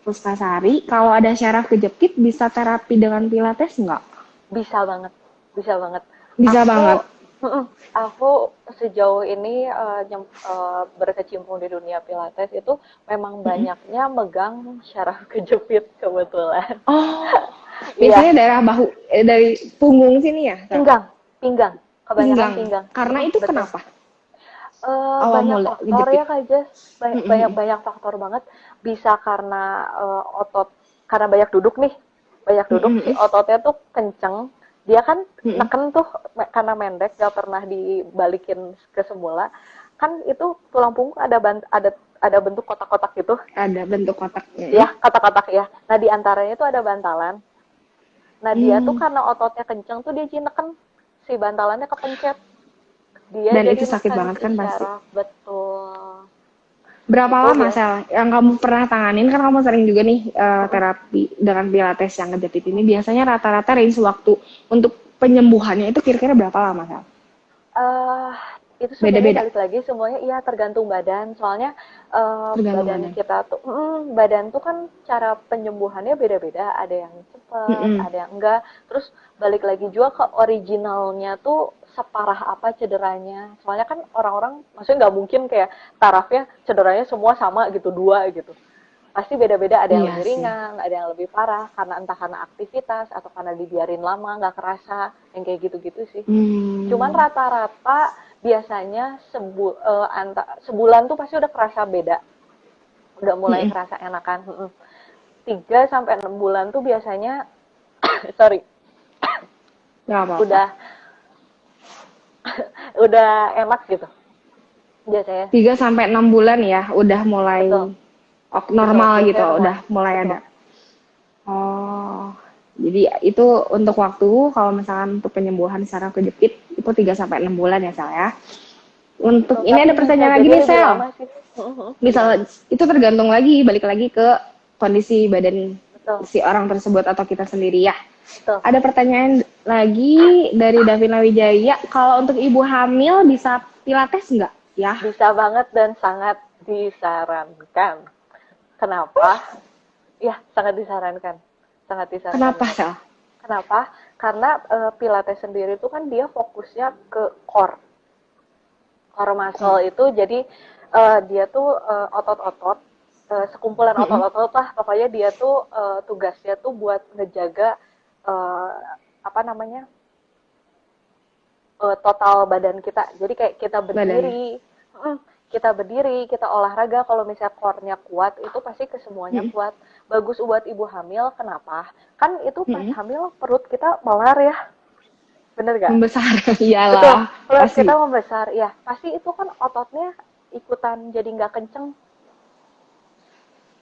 Puspasari. Kalau ada syaraf kejepit, bisa terapi dengan pilates nggak? Bisa banget, bisa banget. Bisa Aku, banget. aku sejauh ini berkecimpung di dunia Pilates itu memang banyaknya megang syaraf kejepit kebetulan. Oh, Iya, biasanya daerah bahu, dari punggung sini ya? Kak? pinggang, pinggang, kebanyakan Pinggang. pinggang. Karena itu Betul. kenapa? Awal Banyak mula faktor kejepit. ya Kak Jess, banyak faktor banget. Bisa karena otot, karena banyak duduk nih, banyak duduk si ototnya tuh kenceng, dia kan neken tuh karena mendek gak pernah dibalikin ke semula, kan itu tulang punggung ada bentuk kotak-kotak gitu, Ada bentuk kotaknya. ya kotak-kotak ya. Nah di antaranya itu ada bantalan. Nah dia tuh karena ototnya kenceng tuh dia jadi neken si bantalannya kepencet. Dia Dan jadi itu sakit neken banget si kan pasti. syaraf, betul. Berapa Itu lama, dia. Sel, yang kamu pernah tanganin? Kan kamu sering juga nih terapi dengan pilates yang kejepit ini. Biasanya rata-rata range waktu untuk penyembuhannya itu kira-kira berapa lama, Sel? eh itu sebenarnya Beda-beda, balik lagi semuanya iya tergantung badan. Soalnya tergantung badan badan. kita tuh badan tuh kan cara penyembuhannya beda-beda. Ada yang cepat, Mm-mm. ada yang enggak. Terus balik lagi juga ke originalnya tuh separah apa cederanya. Soalnya kan orang-orang maksudnya nggak mungkin kayak tarafnya cederanya semua sama gitu, dua gitu. Pasti beda-beda, ada yang Iya lebih sih. ringan, ada yang lebih parah, karena entah karena aktivitas, atau karena dibiarin lama, nggak kerasa, yang kayak gitu-gitu sih. Cuman rata-rata biasanya sebulan tuh pasti udah kerasa beda, udah mulai kerasa enakan. 3 sampai 6 bulan tuh biasanya, sorry, Gak apa-apa. udah udah enak gitu, biasanya. 3 sampai 6 bulan ya, udah mulai Betul, normal betul, gitu, biasanya udah udah mulai betul. ada. Oh, jadi itu untuk waktu kalau misalkan untuk penyembuhan secara kejepit itu 3 sampai 6 bulan ya, Sel ya. Untuk Betul, ini tapi ada bisa pertanyaan lagi jadi nih, lebih Sel. lama sih. Gimana? Misal itu tergantung lagi, balik lagi ke kondisi badan Betul, si orang tersebut atau kita sendiri ya. betul. Ada pertanyaan lagi dari Davina Wijaya, kalau untuk ibu hamil bisa pilates nggak? Ya, Bisa banget dan sangat disarankan. Kenapa? Ya, sangat disarankan. Sangat disarankan kenapa, banget. Sel? Kenapa? Karena Pilates sendiri itu kan dia fokusnya ke core. Core muscle itu jadi dia tuh otot-otot, sekumpulan otot-otot lah. Pokoknya dia tuh tugasnya tuh buat ngejaga apa namanya? Total badan kita. Jadi kayak kita Badannya. berdiri, kita berdiri, kita olahraga, kalau misalnya core-nya kuat, itu pasti ke semuanya kuat. Bagus buat ibu hamil, kenapa? Kan itu pas hamil perut kita melar ya, bener gak? Membesar, Betul, iyalah. perut Pasti. kita membesar, ya pasti itu kan ototnya ikutan jadi nggak kenceng.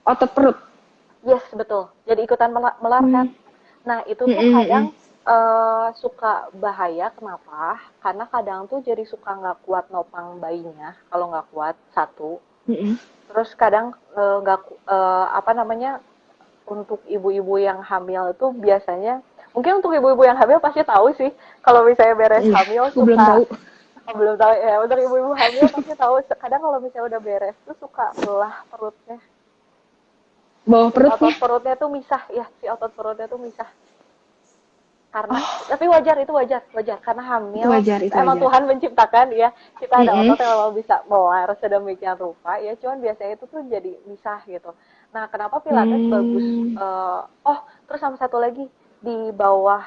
Otot perut. Yes, betul. Jadi ikutan melar kan. Nah, itu tuh kadang suka bahaya. Kenapa? Karena kadang tuh jadi suka nggak kuat nopang bayinya. Kalau nggak kuat, satu. Terus kadang apa namanya, untuk ibu-ibu yang hamil itu biasanya, mungkin untuk ibu-ibu yang hamil pasti tahu sih. Kalau misalnya beres hamil Aku belum tahu. belum tahu ya. Untuk ibu-ibu hamil pasti tahu. Kadang kalau misalnya udah beres tuh suka belah perutnya. Bawah perutnya. Otot perutnya tuh misah, ya, si otot perutnya tuh misah. Karena, tapi wajar, itu wajar karena hamil. Itu wajar. Emang Tuhan menciptakan ya, kita ada otot yang memang bisa melar sedemikian rupa ya, cuman biasanya itu tuh jadi misah gitu. Nah, kenapa Pilates bagus? Terus sama satu lagi di bawah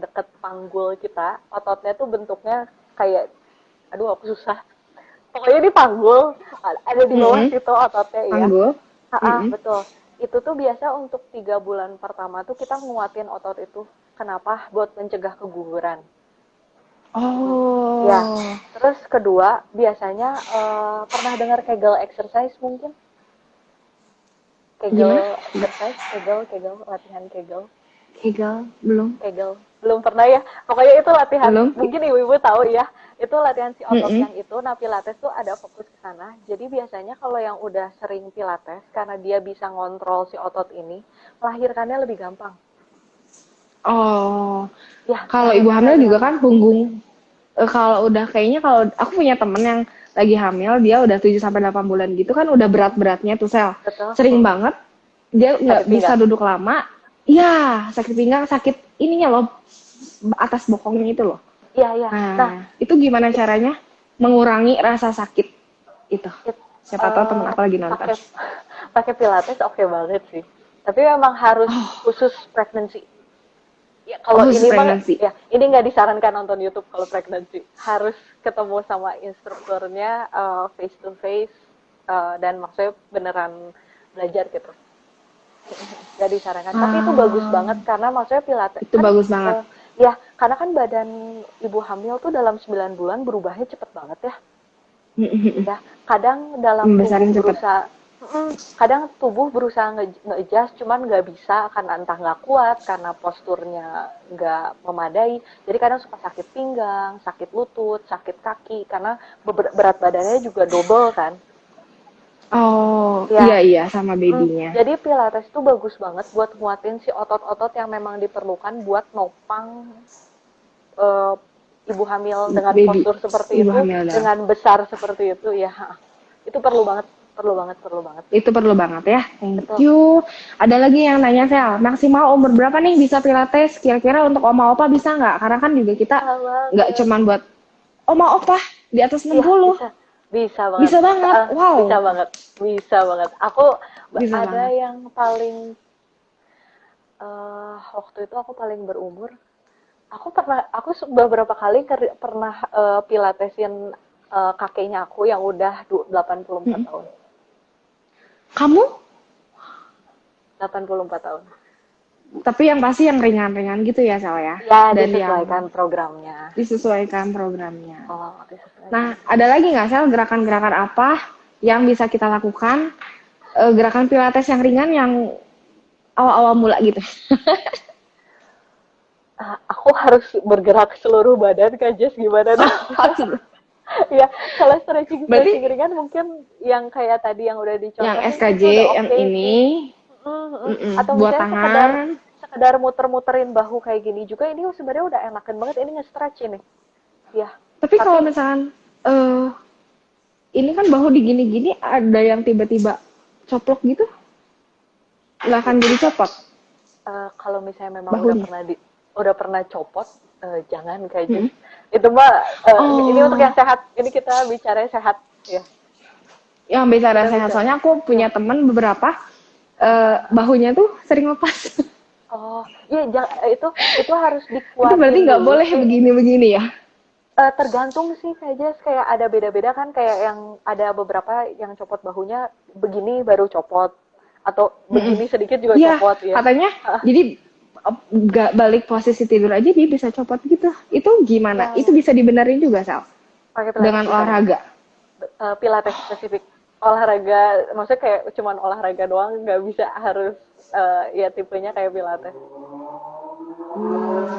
deket panggul kita, ototnya tuh bentuknya kayak, aduh aku susah. Pokoknya di panggul, ada di bawah situ ototnya ya. Panggul. Betul. Itu tuh biasa untuk 3 bulan pertama tuh kita nguatin otot itu. Kenapa? Buat mencegah keguguran. Oh. Ya. Terus kedua, biasanya pernah dengar Kegel exercise mungkin? Kegel exercise, Kegel, latihan Kegel. Belum. Belum pernah ya. Pokoknya itu latihan. Belum. Mungkin ibu-ibu tahu ya. Itu latihan si otot yang itu. Nah, Pilates tuh ada fokus ke sana. Jadi biasanya kalau yang udah sering Pilates, karena dia bisa ngontrol si otot ini, melahirkannya lebih gampang. Oh. Ya. Kalau ibu hamil juga kan punggung. Kalau udah kayaknya, kalau aku punya temen yang lagi hamil, dia udah 7-8 bulan gitu kan, udah berat-beratnya tuh Sel. Betul. Sering banget dia nggak bisa duduk lama. Iya, sakit pinggang, sakit ininya loh, atas bokongnya itu loh. Iya. Nah, itu gimana caranya mengurangi rasa sakit itu? Siapa tahu teman aku lagi nonton. Pakai Pilates oke banget sih. Tapi memang harus khusus pregnancy. Ya, kalau ini ya, ini nggak disarankan nonton YouTube kalau pregnancy. Harus ketemu sama instrukturnya face to face, dan maksudnya beneran belajar gitu. Nggak disarankan. Tapi itu bagus banget karena maksudnya Pilates. Itu kan, bagus banget. Ya, karena kan badan ibu hamil tuh dalam 9 bulan berubahnya cepet banget ya. Ya, kadang dalam tubuh berusaha nge-adjust, cuman nggak bisa karena entah nggak kuat, karena posturnya nggak memadai. Jadi kadang suka sakit pinggang, sakit lutut, sakit kaki, karena berat badannya juga double kan. Oh, ya. Iya sama babynya. Jadi Pilates itu bagus banget buat nguatin si otot-otot yang memang diperlukan buat nopang ibu hamil dengan postur seperti itu, dengan besar seperti itu ya. Itu perlu banget. Itu perlu banget ya. Thank you. Ada lagi yang nanya, Sel, maksimal umur berapa nih bisa Pilates? Kira-kira untuk oma opa bisa nggak? Karena kan juga kita nggak cuman buat oma opa di atas 60. Ya, bisa banget. Wow. Bisa banget. Aku bisa ada banget. yang paling waktu itu aku paling berumur. Aku beberapa kali pernah Pilatesin kakeknya aku yang udah 84 tahun. Kamu? 84 tahun. Tapi yang pasti yang ringan-ringan gitu ya, Sel ya? Ya, dan disesuaikan programnya. Disesuaikan programnya. Disesuaikan. Nah, ada lagi nggak, Sel, gerakan-gerakan apa yang bisa kita lakukan? Gerakan Pilates yang ringan yang awal-awal mula gitu. Aku harus bergerak seluruh badan, Kak Jess, gimana dong? Ya, kalau stretching ringan mungkin yang kayak tadi yang udah dicontoh. Yang SKJ, yang ini. Atau buat tangan. Sekedar muter-muterin bahu kayak gini juga, ini sebenarnya udah enakan banget, ini nge-stretch ini. Ya. Tapi kalau misalkan, ini kan bahu digini-gini, ada yang tiba-tiba coplok gitu? Nggak akan jadi copot? Kalau misalnya memang udah pernah copot, jangan kayak gitu. Itu mah ini untuk yang sehat. Ini kita bicara sehat ya. Yang bicara sehat, soalnya aku punya teman beberapa bahunya tuh sering lepas. Oh, iya, itu harus dikuatin. Itu berarti nggak boleh begini-begini ya? Tergantung sih kayak Jess, kayak ada beda-beda kan, kayak yang ada beberapa yang copot bahunya begini baru copot, atau Mm-mm. begini sedikit juga Iya, copot ya. katanya jadi nggak balik posisi tidur aja dia bisa copot gitu. Itu gimana? Ya, Itu bisa dibenerin juga, Sal? pakai pilates Dengan bisa banget. olahraga? Pilates spesifik. Olahraga, maksudnya kayak cuman olahraga doang, nggak bisa harus ya tipenya kayak pilates.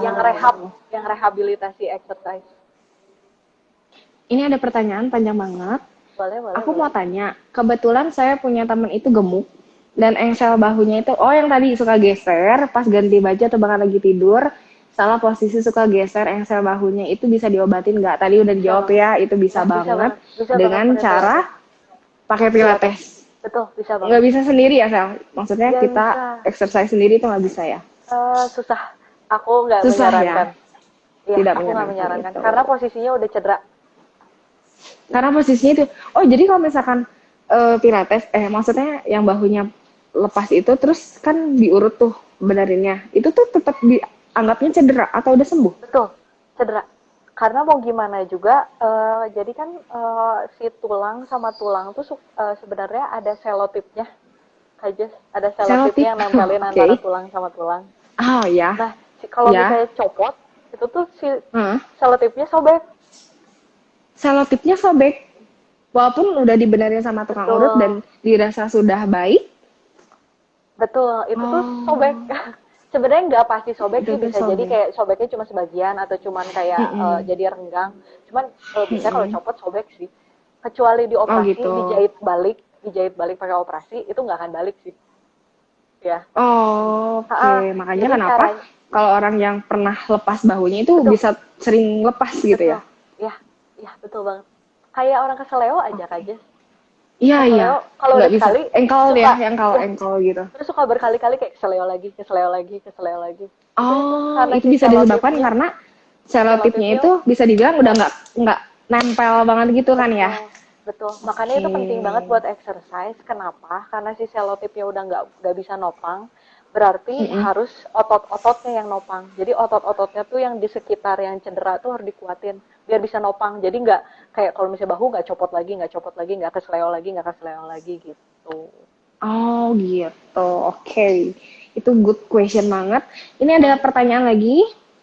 Yang rehab, yang rehabilitasi exercise. Ini ada pertanyaan panjang banget. Boleh, boleh, Aku boleh. mau tanya, kebetulan saya punya temen itu gemuk dan engsel bahunya itu, oh yang tadi suka geser pas ganti baju atau bahkan lagi tidur, salah posisi suka geser engsel bahunya itu bisa diobatin nggak? Tadi udah Bisa dijawab banget. ya, itu bisa Ya, banget bisa banget dengan pakai cara pilates. pakai Pilates. pilates. Betul, bisa banget. Nggak bisa sendiri ya, Sel? Maksudnya Nggak kita bisa. exercise sendiri itu nggak bisa ya? Susah. Aku nggak Susah ya? menyarankan. Iya, Tidak aku nggak menyarankan menyarankan. itu. Karena posisinya udah cedera. Karena posisinya itu, oh jadi kalau misalkan pilates, maksudnya yang bahunya lepas itu, terus kan diurut tuh benerinnya, itu tuh tetap dianggapnya cedera atau udah sembuh? Betul, cedera. Karena mau gimana juga, jadi kan si tulang sama tulang tuh sebenarnya ada selotipnya. Kajes, ada Selotip, selotipnya yang nempelin oke. antara tulang sama tulang. Oh ya, Nah, kalau ya. misalnya copot, itu tuh si Heeh. selotipnya sobek. Selotipnya sobek, walaupun udah dibenerin sama tukang urut Betul, dan dirasa sudah baik. betul. Itu tuh sobek. Oh, Sebenarnya nggak pasti sobek itu sih, tuh bisa jadi sobek. kayak sobeknya cuma sebagian atau cuman kayak Mm-mm. jadi renggang. Cuman biasanya kalau Mm-mm. copot sobek sih. Kecuali Oh dioperasi, gitu. dijahit balik pakai operasi, itu nggak akan balik sih. Ya. Oh, oke, makanya Jadi kenapa caranya, kalau orang yang pernah lepas bahunya itu betul, bisa sering lepas gitu betul. ya? Ya, ya betul banget. Kayak orang keseleo aja Oke. aja. Iya, iya. Keseleo kalau Nggak udah bisa. sekali Engkol ya, suka, ya, engkol gitu. terus suka berkali-kali kayak keseleo lagi, keseleo lagi, keseleo lagi. Itu Oh, karena itu si bisa disebabkan selotipnya, karena selotipnya selotipnya itu bisa dibilang udah ya, nggak nempel banget gitu kan ya? betul, betul. Makanya itu Oke. penting banget buat exercise. Kenapa? Karena si selotipnya udah nggak bisa nopang, berarti Mm-mm. harus otot-ototnya yang nopang. Jadi otot-ototnya tuh yang di sekitar yang cedera tuh harus dikuatin biar bisa nopang. Jadi nggak kayak kalau misalnya bahu nggak copot lagi, nggak copot lagi, nggak kesleo lagi, nggak kesleo lagi gitu. Oh gitu, oke. Itu good question banget. Ini ada pertanyaan lagi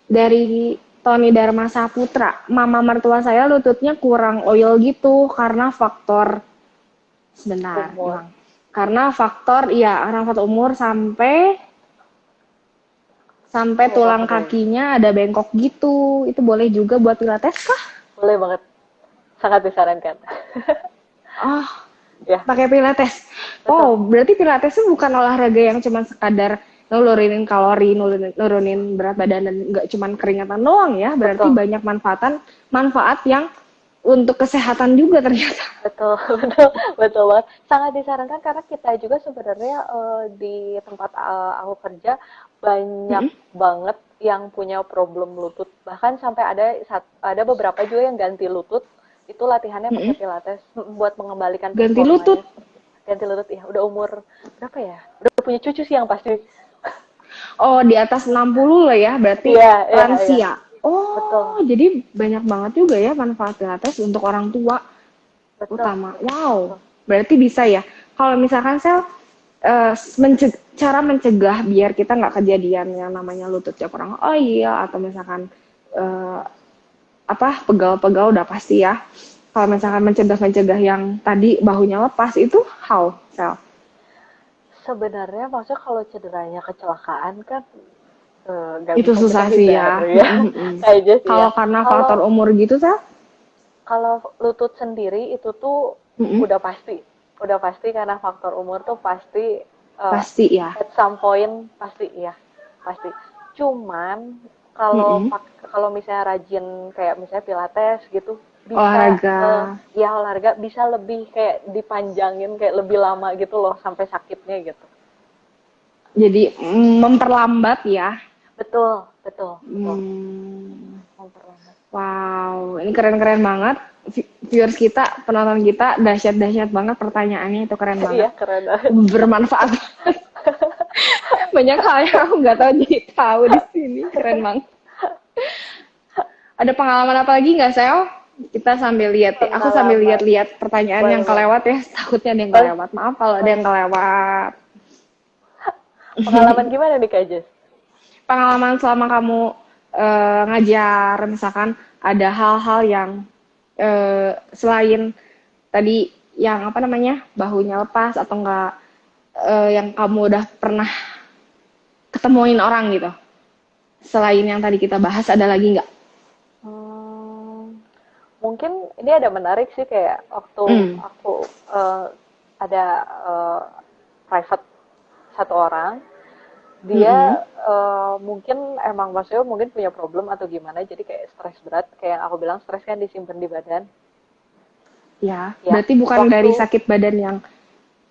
dari Tony Dharma Saputra. Mama mertua saya lututnya kurang oil gitu karena faktor sebentar, Umur. ulang. Karena faktor umur sampai sampai Oh, tulang faktor umur. kakinya ada bengkok gitu. Itu boleh juga buat pilates kah? Boleh banget. Sangat disarankan. Oh, Ya, pakai pilates. betul. Oh, berarti pilates itu bukan olahraga yang cuma sekadar nurunin kalori, nurunin berat badan dan nggak cuma keringatan doang ya. Berarti Betul. banyak manfaat yang untuk kesehatan juga ternyata. Betul, betul, betul banget. Sangat disarankan karena kita juga sebenarnya di tempat aku kerja banyak Mm-mm. banget yang punya problem lutut. Bahkan sampai ada beberapa juga yang ganti lutut itu latihannya pakai Mm-mm. pilates buat mengembalikan Ganti lutut. performanya. Ganti lutut ya, udah umur berapa ya? Udah punya cucu sih yang pasti. Oh, di atas 60 lah ya, berarti Iya, iya, iya. lansia. Betul, Oh, jadi banyak banget juga ya manfaat pilates untuk orang tua betul, utama. betul. Wow, berarti bisa ya. Kalau misalkan sel cara mencegah biar kita nggak kejadian yang namanya lututnya kurang oil atau misalkan eh, pegal-pegal udah pasti ya. Kalau misalkan mencegah yang tadi bahunya lepas itu how sel? Sebenarnya maksudnya kalau cederanya kecelakaan kan nggak Itu bisa kita susah sih ya. hindari ya. Kayak aja sih ya. Kalau karena Kalau faktor umur gitu sel? kalau lutut sendiri itu tuh Mm-mm. udah pasti, udah pasti karena faktor umur tuh pasti Pasti ya. at some point pasti ya, pasti. Cuman Mm-mm. kalau misalnya rajin kayak misalnya pilates gitu bisa Olahraga. ya olahraga bisa lebih kayak dipanjangin kayak lebih lama gitu loh sampai sakitnya gitu. Jadi memperlambat ya. Betul, betul, betul. Hmm. Memperlambat. Wow, ini keren-keren banget. Viewers kita, penonton kita, dahsyat-dahsyat banget pertanyaannya, itu keren banget. Iya, keren banget. Bermanfaat. Banyak hal yang aku nggak tahu jadi tahu di sini, keren banget. Ada pengalaman apa lagi nggak, Sel? Kita sambil lihat, aku sambil Pengalaman. lihat-lihat pertanyaan Boleh, yang boleh. kelewat ya. Takutnya ada yang Boleh. kelewat. Maaf kalau ada yang kelewat. Pengalaman gimana nih Kak Jess? Pengalaman selama kamu ngajar, misalkan ada hal-hal yang selain tadi yang apa namanya bahunya lepas atau enggak, yang kamu udah pernah ketemuin orang gitu. Selain yang tadi kita bahas, ada lagi nggak? Mungkin ini ada menarik sih kayak waktu aku ada private satu orang, dia mungkin emang maksudnya mungkin punya problem atau gimana, jadi kayak stres berat, kayak yang aku bilang stres kan disimpan di badan. Ya, Ya, berarti bukan waktu dari sakit badan yang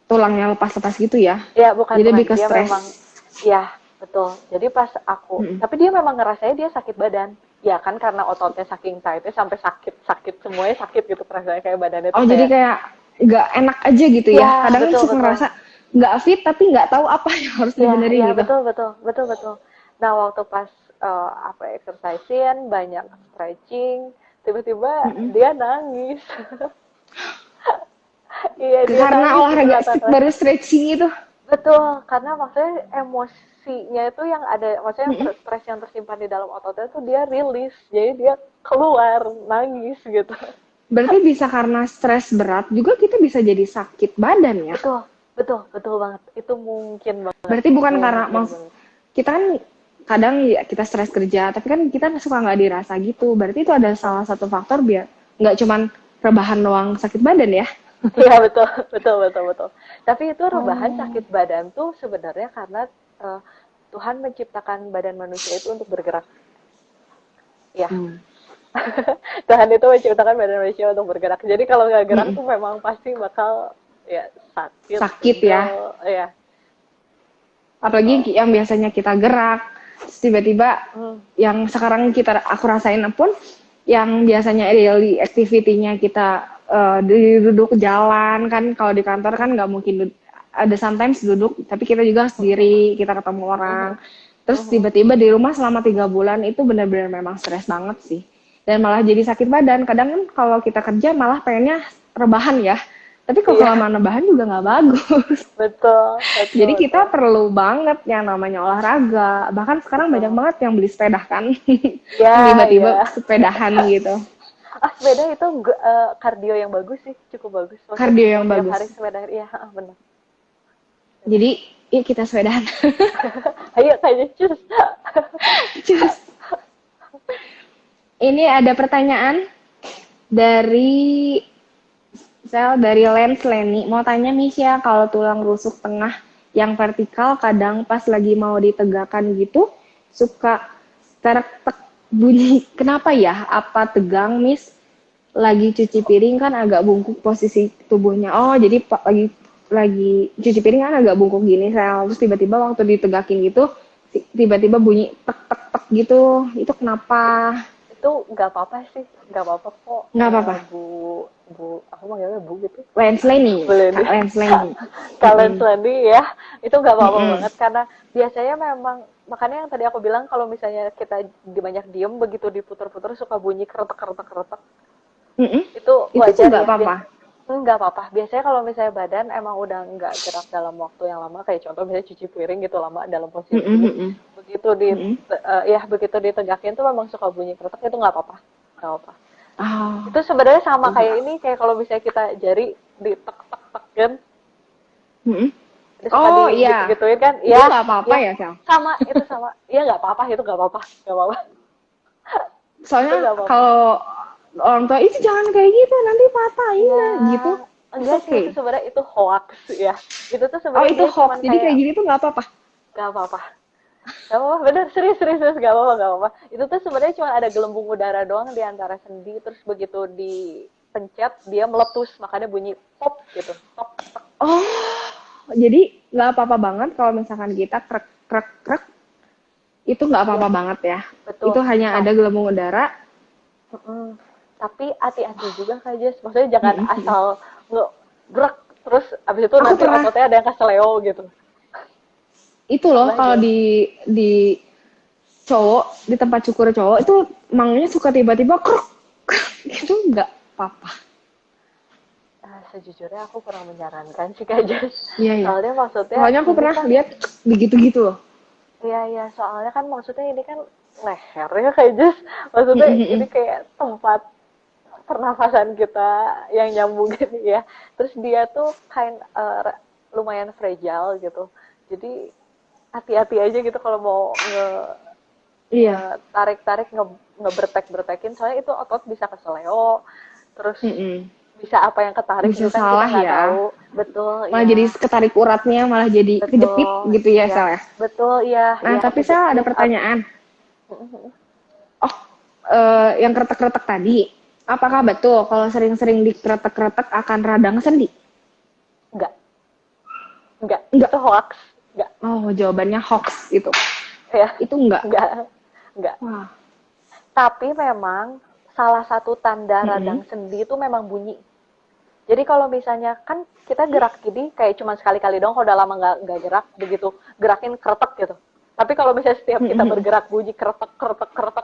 tulangnya lepas-lepas gitu ya? ya bukan Jadi bukan lebih ke dia stres. memang ya betul. Jadi pas aku, tapi dia memang ngerasanya dia sakit badan. Ya kan karena ototnya saking tightnya sampai sakit semuanya sakit gitu rasanya kayak badannya Oh, tuh jadi kayak kayak nggak enak aja gitu ya? ya Kadang betul suka betul ngerasa nggak fit tapi nggak tahu apa yang harus ya dibenerin ya gitu. betul betul betul betul. Nah waktu pas apa exercisein banyak stretching, tiba-tiba dia nangis. Iya dia Karena nangis olahraga kelihatan. baru stretching itu. Betul, karena maksudnya emosinya itu yang ada, maksudnya yang stres yang tersimpan di dalam ototnya tuh dia rilis, jadi dia keluar nangis gitu. Berarti bisa karena stres berat juga kita bisa jadi sakit badan ya? Betul, betul, betul banget. Itu mungkin banget, Berarti bukan karena mungkin banget. kita kan kadang ya kita stres kerja, tapi kan kita suka nggak dirasa gitu. Berarti itu ada salah satu faktor biar nggak cuman rebahan doang sakit badan ya? Iya betul, betul, betul, betul. Tapi itu rebahan sakit badan tuh sebenarnya karena eh, Tuhan menciptakan badan manusia itu untuk bergerak. Ya, Tuhan itu menciptakan badan manusia untuk bergerak. Jadi kalau nggak gerak tuh memang pasti bakal ya sakit. Sakit ya. Ya. Apalagi yang biasanya kita gerak, terus tiba-tiba yang sekarang aku rasain pun, yang biasanya daily activity-nya kita duduk jalan kan, kalau di kantor kan nggak mungkin ada sometimes duduk, tapi kita juga sendiri, kita ketemu orang, terus tiba-tiba di rumah selama 3 bulan itu benar-benar memang stres banget sih, dan malah jadi sakit badan. Kadang kan kalau kita kerja malah pengennya rebahan ya, tapi kalau kelamaan rebahan juga nggak bagus. Betul. Jadi kita perlu banget yang namanya olahraga. Bahkan sekarang banyak banget yang beli sepeda kan. Ya, Tiba-tiba sepedahan gitu. Sepeda itu kardio yang bagus sih, cukup bagus. Maksudnya Kardio yang tiap bagus. hari sepeda, iya benar. Jadi, yuk kita sepedahan. Ayo kayaknya cus. Cus. Ini ada pertanyaan dari Lens Leni. Mau tanya Misha, kalau tulang rusuk tengah yang vertikal kadang pas lagi mau ditegakkan gitu suka tek bunyi. Kenapa ya? Apa tegang, Miss? Lagi cuci piring kan agak bungkuk posisi tubuhnya. Oh, jadi lagi cuci piring kan agak bungkuk gini, terus tiba-tiba waktu ditegakin gitu tiba-tiba bunyi tek tek tek gitu. Itu kenapa? Itu nggak apa-apa sih, nggak apa-apa kok. Nggak apa-apa. Bu, aku manggilnya Bu gitu. Lens Leni. Lens Leni. Kalian Leni ya, itu nggak apa-apa banget karena biasanya memang, makanya yang tadi aku bilang kalau misalnya kita banyak diem begitu diputar-putar suka bunyi keretek. Itu wajar nggak ya. apa-apa. Nggak apa-apa. Biasanya kalau misalnya badan emang udah nggak gerak dalam waktu yang lama, kayak contoh misalnya cuci piring gitu lama dalam posisi begitu begitu ditegakin tuh memang suka bunyi keretek, itu nggak apa-apa. Itu sebenarnya sama kayak ini, kayak kalau misalnya kita jari ditek-tek-tekin. Iya. Gituin kan? Itu nggak apa-apa ya, Sel? Sama, itu sama. Iya nggak apa-apa, itu nggak apa-apa. Soalnya kalau orang tua itu jangan kayak gitu, nanti patahin gitu. Enggak sih, itu sebenarnya itu hoax ya. Itu tuh sebenarnya itu hoax. Jadi kayak gini tuh nggak apa-apa. Nggak apa-apa. Gak apa-apa, bener, serius, gak apa-apa. Itu tuh sebenarnya cuma ada gelembung udara doang di antara sendi, terus begitu dipencet, dia meletus, makanya bunyi pop gitu, pop. Oh, jadi nggak apa-apa banget kalau misalkan kita krek, itu nggak apa-apa banget ya. Betul. Itu hanya ada gelembung udara. Tapi hati-hati juga Kak Jess, maksudnya jangan asal ngebrek, terus abis itu nanti ototnya ada yang keseleo gitu. Itu loh kalau di cowok di tempat cukur cowok itu mangnya suka tiba-tiba kruk gitu, nggak apa-apa. Sejujurnya aku kurang menyarankan sih Kak Jas. Iya, iya. Soalnya maksudnya Soalnya aku ini pernah kan, lihat begitu-gitu loh. iya soalnya kan maksudnya ini kan leher ya Kak Jas. Maksudnya ini kayak tempat pernafasan kita yang nyambung gini ya. Terus dia tuh lumayan fragile gitu. Jadi hati-hati aja gitu kalau mau Iya. tarik-tarik ngebertek-bertekin, soalnya itu otot bisa keseleo, terus bisa apa yang ketarik Bisa gitu kan salah kita nggak ya. tahu. Betul, Malah ya. jadi ketarik uratnya, malah jadi Betul, kejepit gitu ya, ya. Sel ya. Betul, iya. Nah, Ya, tapi Sel ada pertanyaan. Oh, yang kretek-kretek tadi, apakah betul kalau sering-sering dikretek-kretek akan radang sendi? Enggak, enggak, Enggak. itu hoax, enggak, Oh, jawabannya hoax itu. ya, Itu enggak. enggak. Wah. Tapi memang salah satu tanda radang sendi itu memang bunyi. Jadi kalau misalnya kan kita gerak gini kayak cuma sekali-kali dong, kalau udah lama nggak gerak, begitu gerakin kretek gitu. Tapi kalau misalnya setiap kita bergerak bunyi kretek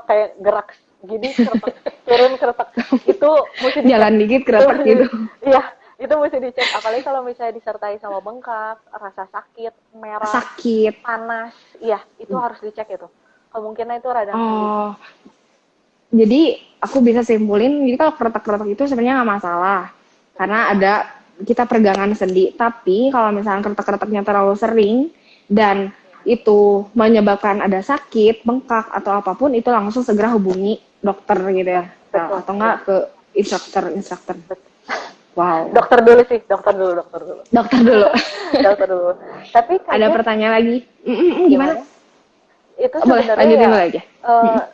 kayak gerak gini kretek turun kretek, itu mesti dicek. Jalan dikit kretek gitu. Iya, itu mesti dicek. Apalagi kalau misalnya disertai sama bengkak, rasa sakit, merah, Sakit. panas, iya itu harus dicek itu. Kemungkinan itu radang sendi. Oh, jadi aku bisa simpulin, jadi kalau kretek-kretek itu sebenarnya nggak masalah. Karena ada kita peregangan sendi. Tapi kalau misalnya kretek-kreteknya terlalu sering dan itu menyebabkan ada sakit, bengkak atau apapun, itu langsung segera hubungi dokter gitu ya. Betul, Atau enggak ke instruktur. Wow. Dokter dulu sih, dokter dulu. Dokter dulu. Dokter dulu. Tapi Ada kayaknya pertanyaan lagi. Gimana? itu Boleh, sebenarnya lanjutin ya, dulu aja.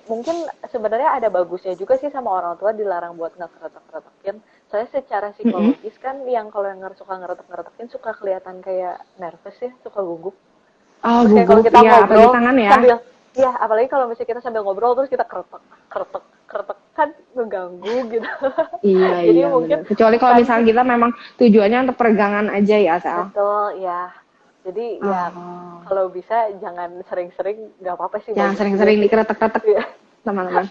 mungkin sebenarnya ada bagusnya juga sih sama orang tua dilarang buat ngeretek-retekin. Soalnya secara psikologis kan yang kalau yang suka ngeretek-ngeretekin suka kelihatan kayak nervous ya, suka gugup. Oh, Terus kayak kalau gugup. kita Iya, ngobrol apalagi tangan ya. sambil, ya apalagi kalau misalnya kita sambil ngobrol terus kita kretek kan ngeganggu gitu. Iya, Jadi iya. mungkin Bener. Kecuali kalau misalnya kita memang tujuannya untuk peregangan aja ya, Sal. betul ya. Jadi ya kalau bisa jangan sering-sering, nggak apa-apa sih. Jangan bagus sering-sering juga. dikretek-kretek, Iya. teman-teman.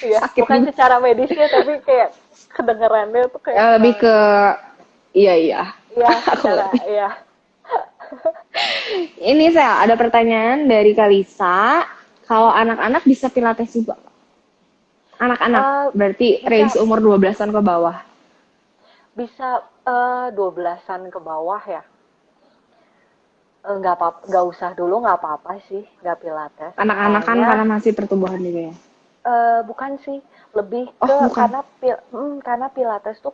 Iya, Sakit bukan juga. secara medisnya tapi kayak kedengarannya tuh kayak Lebih ke iya. iya Aku secara ngerti. iya. Ini saya ada pertanyaan dari Kalisa. Kalau anak-anak bisa pilates juga? Anak-anak berarti bisa. range umur 12-an ke bawah. Bisa 12-an ke bawah ya. Nggak usah dulu, nggak apa-apa sih, nggak pilates. Anak-anak kan Soalnya, karena masih pertumbuhan juga ya. bukan sih, lebih Oh, ke bukan. karena pilates tuh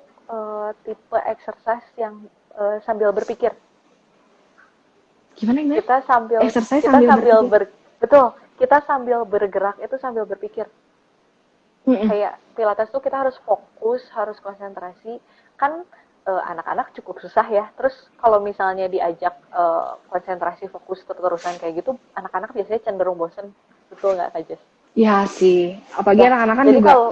tipe exercise yang sambil berpikir. Gimana? Kita sambil Exercise kita sambil betul, kita sambil bergerak itu sambil berpikir. Kayak pilates tuh kita harus fokus, harus konsentrasi. Kan anak-anak cukup susah ya. Terus kalau misalnya diajak konsentrasi fokus terus-terusan kayak gitu, anak-anak biasanya cenderung bosen. Betul nggak, Kak Jess? Ya sih. Apalagi Ya, anak-anak kan jadi juga kalau-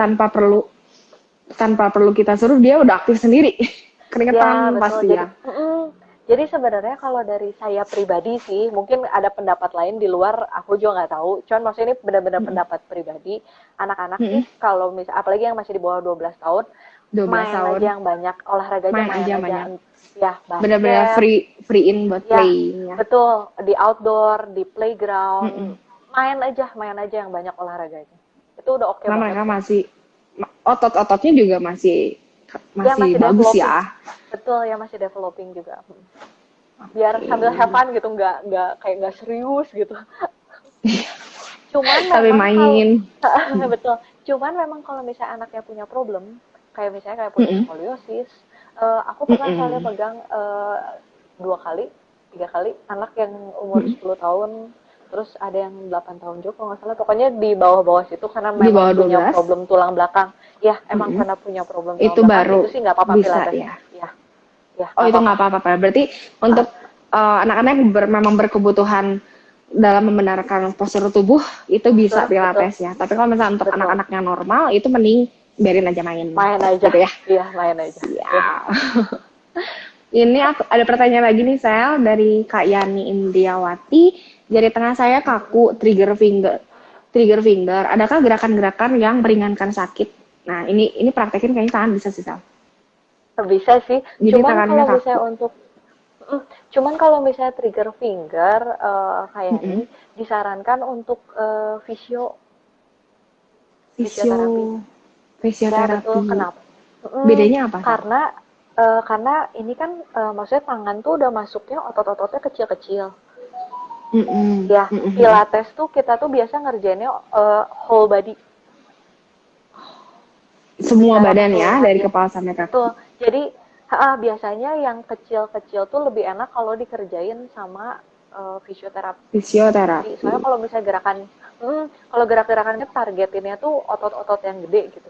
tanpa perlu kita suruh dia udah aktif sendiri. Keringetan betul. pasti ya. Jadi sebenarnya kalau dari saya pribadi sih, mungkin ada pendapat lain di luar, aku juga nggak tahu. Cuman maksudnya ini benar-benar pendapat pribadi. Anak-anak sih kalau apalagi yang masih di bawah 12 tahun, 12 main tahun. aja yang banyak, olahraganya Main main aja aja. banyak. Ya, basket. Benar-benar free in buat Ya, playing ya. betul. Di outdoor, di playground, main aja yang banyak olahraganya. Itu udah oke Karena banget. mereka masih otot-ototnya juga masih bagus developing. ya. Betul, ya masih developing juga. Biar sambil have fun gitu, nggak serius gitu. Cuman Tapi memang main. betul. Cuman memang kalau misalnya anaknya punya problem, kayak misalnya punya skoliosis, aku pernah soalnya pegang 2 kali, 3 kali anak yang umur 10 tahun, terus ada yang 8 tahun juga kalau nggak salah. Pokoknya di bawah-bawah situ karena Di bawah memang punya 12? problem tulang belakang. Ya, emang karena punya problem tulang Itu belakang. baru Itu sih nggak apa-apa bisa pilates. ya. Ya, Oh, itu nggak apa-apa. Berarti untuk anak-anak yang memang berkebutuhan dalam membenarkan postur tubuh itu bisa Betul, pilates ya. Tapi kalau misalnya untuk anak-anak yang normal itu mending biarin aja main. Main aja. Gitu ya. Iya, main aja. Ya. Ini ada pertanyaan lagi nih, Sel, dari Kak Yani Indiawati. Jari tengah saya kaku, trigger finger. trigger finger. Adakah gerakan-gerakan yang meringankan sakit? Nah, ini praktekin kayaknya tangan bisa sih, Sal. Bisa sih. Jadi Cuman tangannya kalau kaku. misalnya untuk cuman kalau misalnya trigger finger kayak Mm-mm. ini disarankan untuk Fisio, fisioterapi. Ya betul. fisioterapi. Kenapa? Bedanya apa, Sal? Karena ini kan maksudnya tangan tuh udah masuknya otot-ototnya kecil-kecil. Mm-mm. Ya, Mm-mm. Pilates tuh kita tuh biasa ngerjainnya whole body. Semua Secara badan ya, dari keseluruhannya. kepala sampai kaki. Betul. Jadi biasanya yang kecil-kecil tuh lebih enak kalau dikerjain sama fisioterapi. Soalnya Fisioterapi. kalau misalnya kalau gerak-gerakannya targetinnya tuh otot-otot yang gede gitu.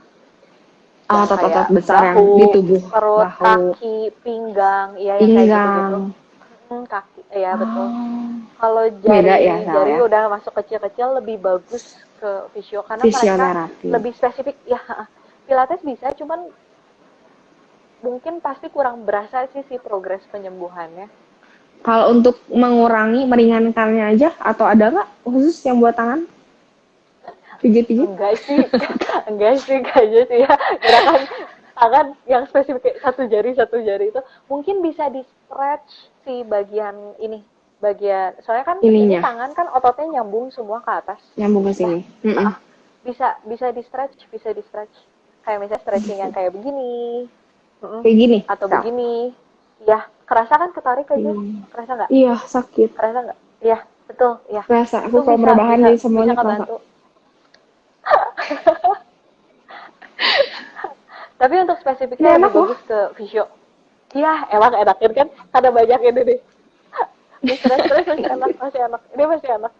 Yang Otot-otot kayak besar yang bahu, di tubuh, perut, bahu, kaki, pinggang, ya yang kayak gitu-gitu. pinggang. Kaki, ya betul. Oh, Kalau beda ya, Sal jari ya. udah masuk kecil-kecil lebih bagus ke fisio karena mereka Fisioterapi. lebih spesifik ya. Pilates bisa, cuman mungkin pasti kurang berasa sih si progres penyembuhannya. Kalau untuk mengurangi, meringankannya aja, atau ada nggak khusus yang buat tangan? Pijit-pijit? Enggak sih kayaknya sih ya. Gerakan tangan yang spesifik kayak satu jari itu mungkin bisa di stretch si bagian soalnya kan ini Ininya, tangan kan ototnya nyambung semua ke atas. nyambung ke Nah, sini. Mm-mm. bisa di stretch kayak misalnya stretching yang kayak begini. Kayak gini, Atau Sal. begini. Ya, kerasa kan ketarik aja? Kerasa nggak? Iya, sakit. Kerasa nggak? Iya, betul. Ya. Kerasa. Itu Aku kalau merebahan jadi semuanya bisa kerasa. ngebantu. Tapi untuk spesifiknya Ini enak lebih loh. bagus ke visio. Iya, emang enakin kan? Ada banyak ini nih. Di stres masih enak. Ini masih enak.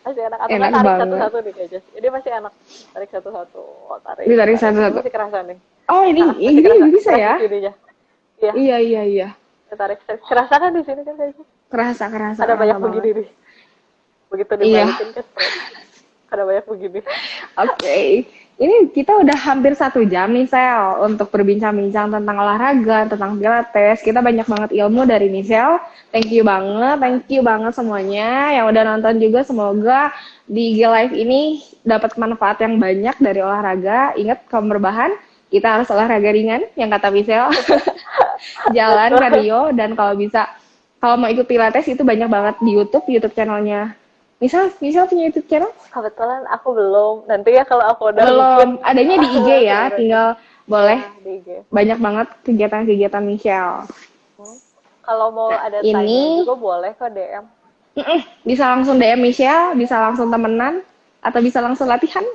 Masih enak. Atau nggak Enak tarik banget. satu-satu nih kayaknya. Ini masih enak. Tarik satu-satu. Ditarik Ini satu-satu. masih kerasa nih. Oh, ini Masih bisa kerasa ya? di sininya. Iya, Iya. tarik. Kerasa kan di sini kan kayaknya. Kerasa. Ada banyak banget. begini nih. Begitu Iya. dibalikin kan stres. Ada banyak begini. Oke. Ini kita udah hampir 1 jam nih, Sel, untuk berbincang-bincang tentang olahraga, tentang pilates. Kita banyak banget ilmu dari Michelle. Thank you banget semuanya yang udah nonton juga. Semoga di IG Live ini dapat manfaat yang banyak dari olahraga. Ingat, kalau berbahan, kita harus olahraga ringan, yang kata Michelle. Jalan, cardio, dan kalau bisa, kalau mau ikut pilates itu banyak banget di YouTube channelnya. Michelle punya YouTube channel? Kebetulan aku belum. Nanti ya kalau aku udah Belum, bikin. adanya di IG ya, tinggal boleh. Di IG. Banyak banget kegiatan-kegiatan Michelle. Kalau mau ada Ini tanya juga boleh ke DM. Bisa langsung DM Michelle, bisa langsung temenan, atau bisa langsung latihan.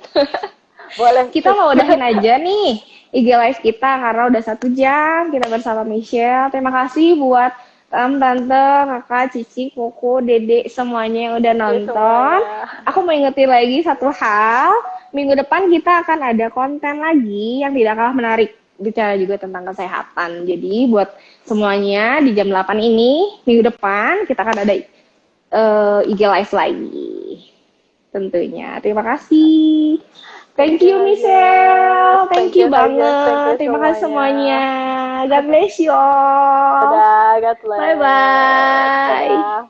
Boleh. Kita mau udahin aja nih IG Live kita karena udah 1 jam kita bersama Michelle. Terima kasih buat tante, kakak, cici, koko, dede, semuanya yang udah nonton. Aku mau ingetin lagi satu hal. Minggu depan kita akan ada konten lagi yang tidak kalah menarik. Bicara juga tentang kesehatan. Jadi buat semuanya di jam 8 ini, minggu depan kita akan ada IG Live lagi. Tentunya. Terima kasih. Thank you, Michelle. Thank you banget. Terima kasih semuanya. God bless you all. Dadah, God bless. Bye-bye. Dadah.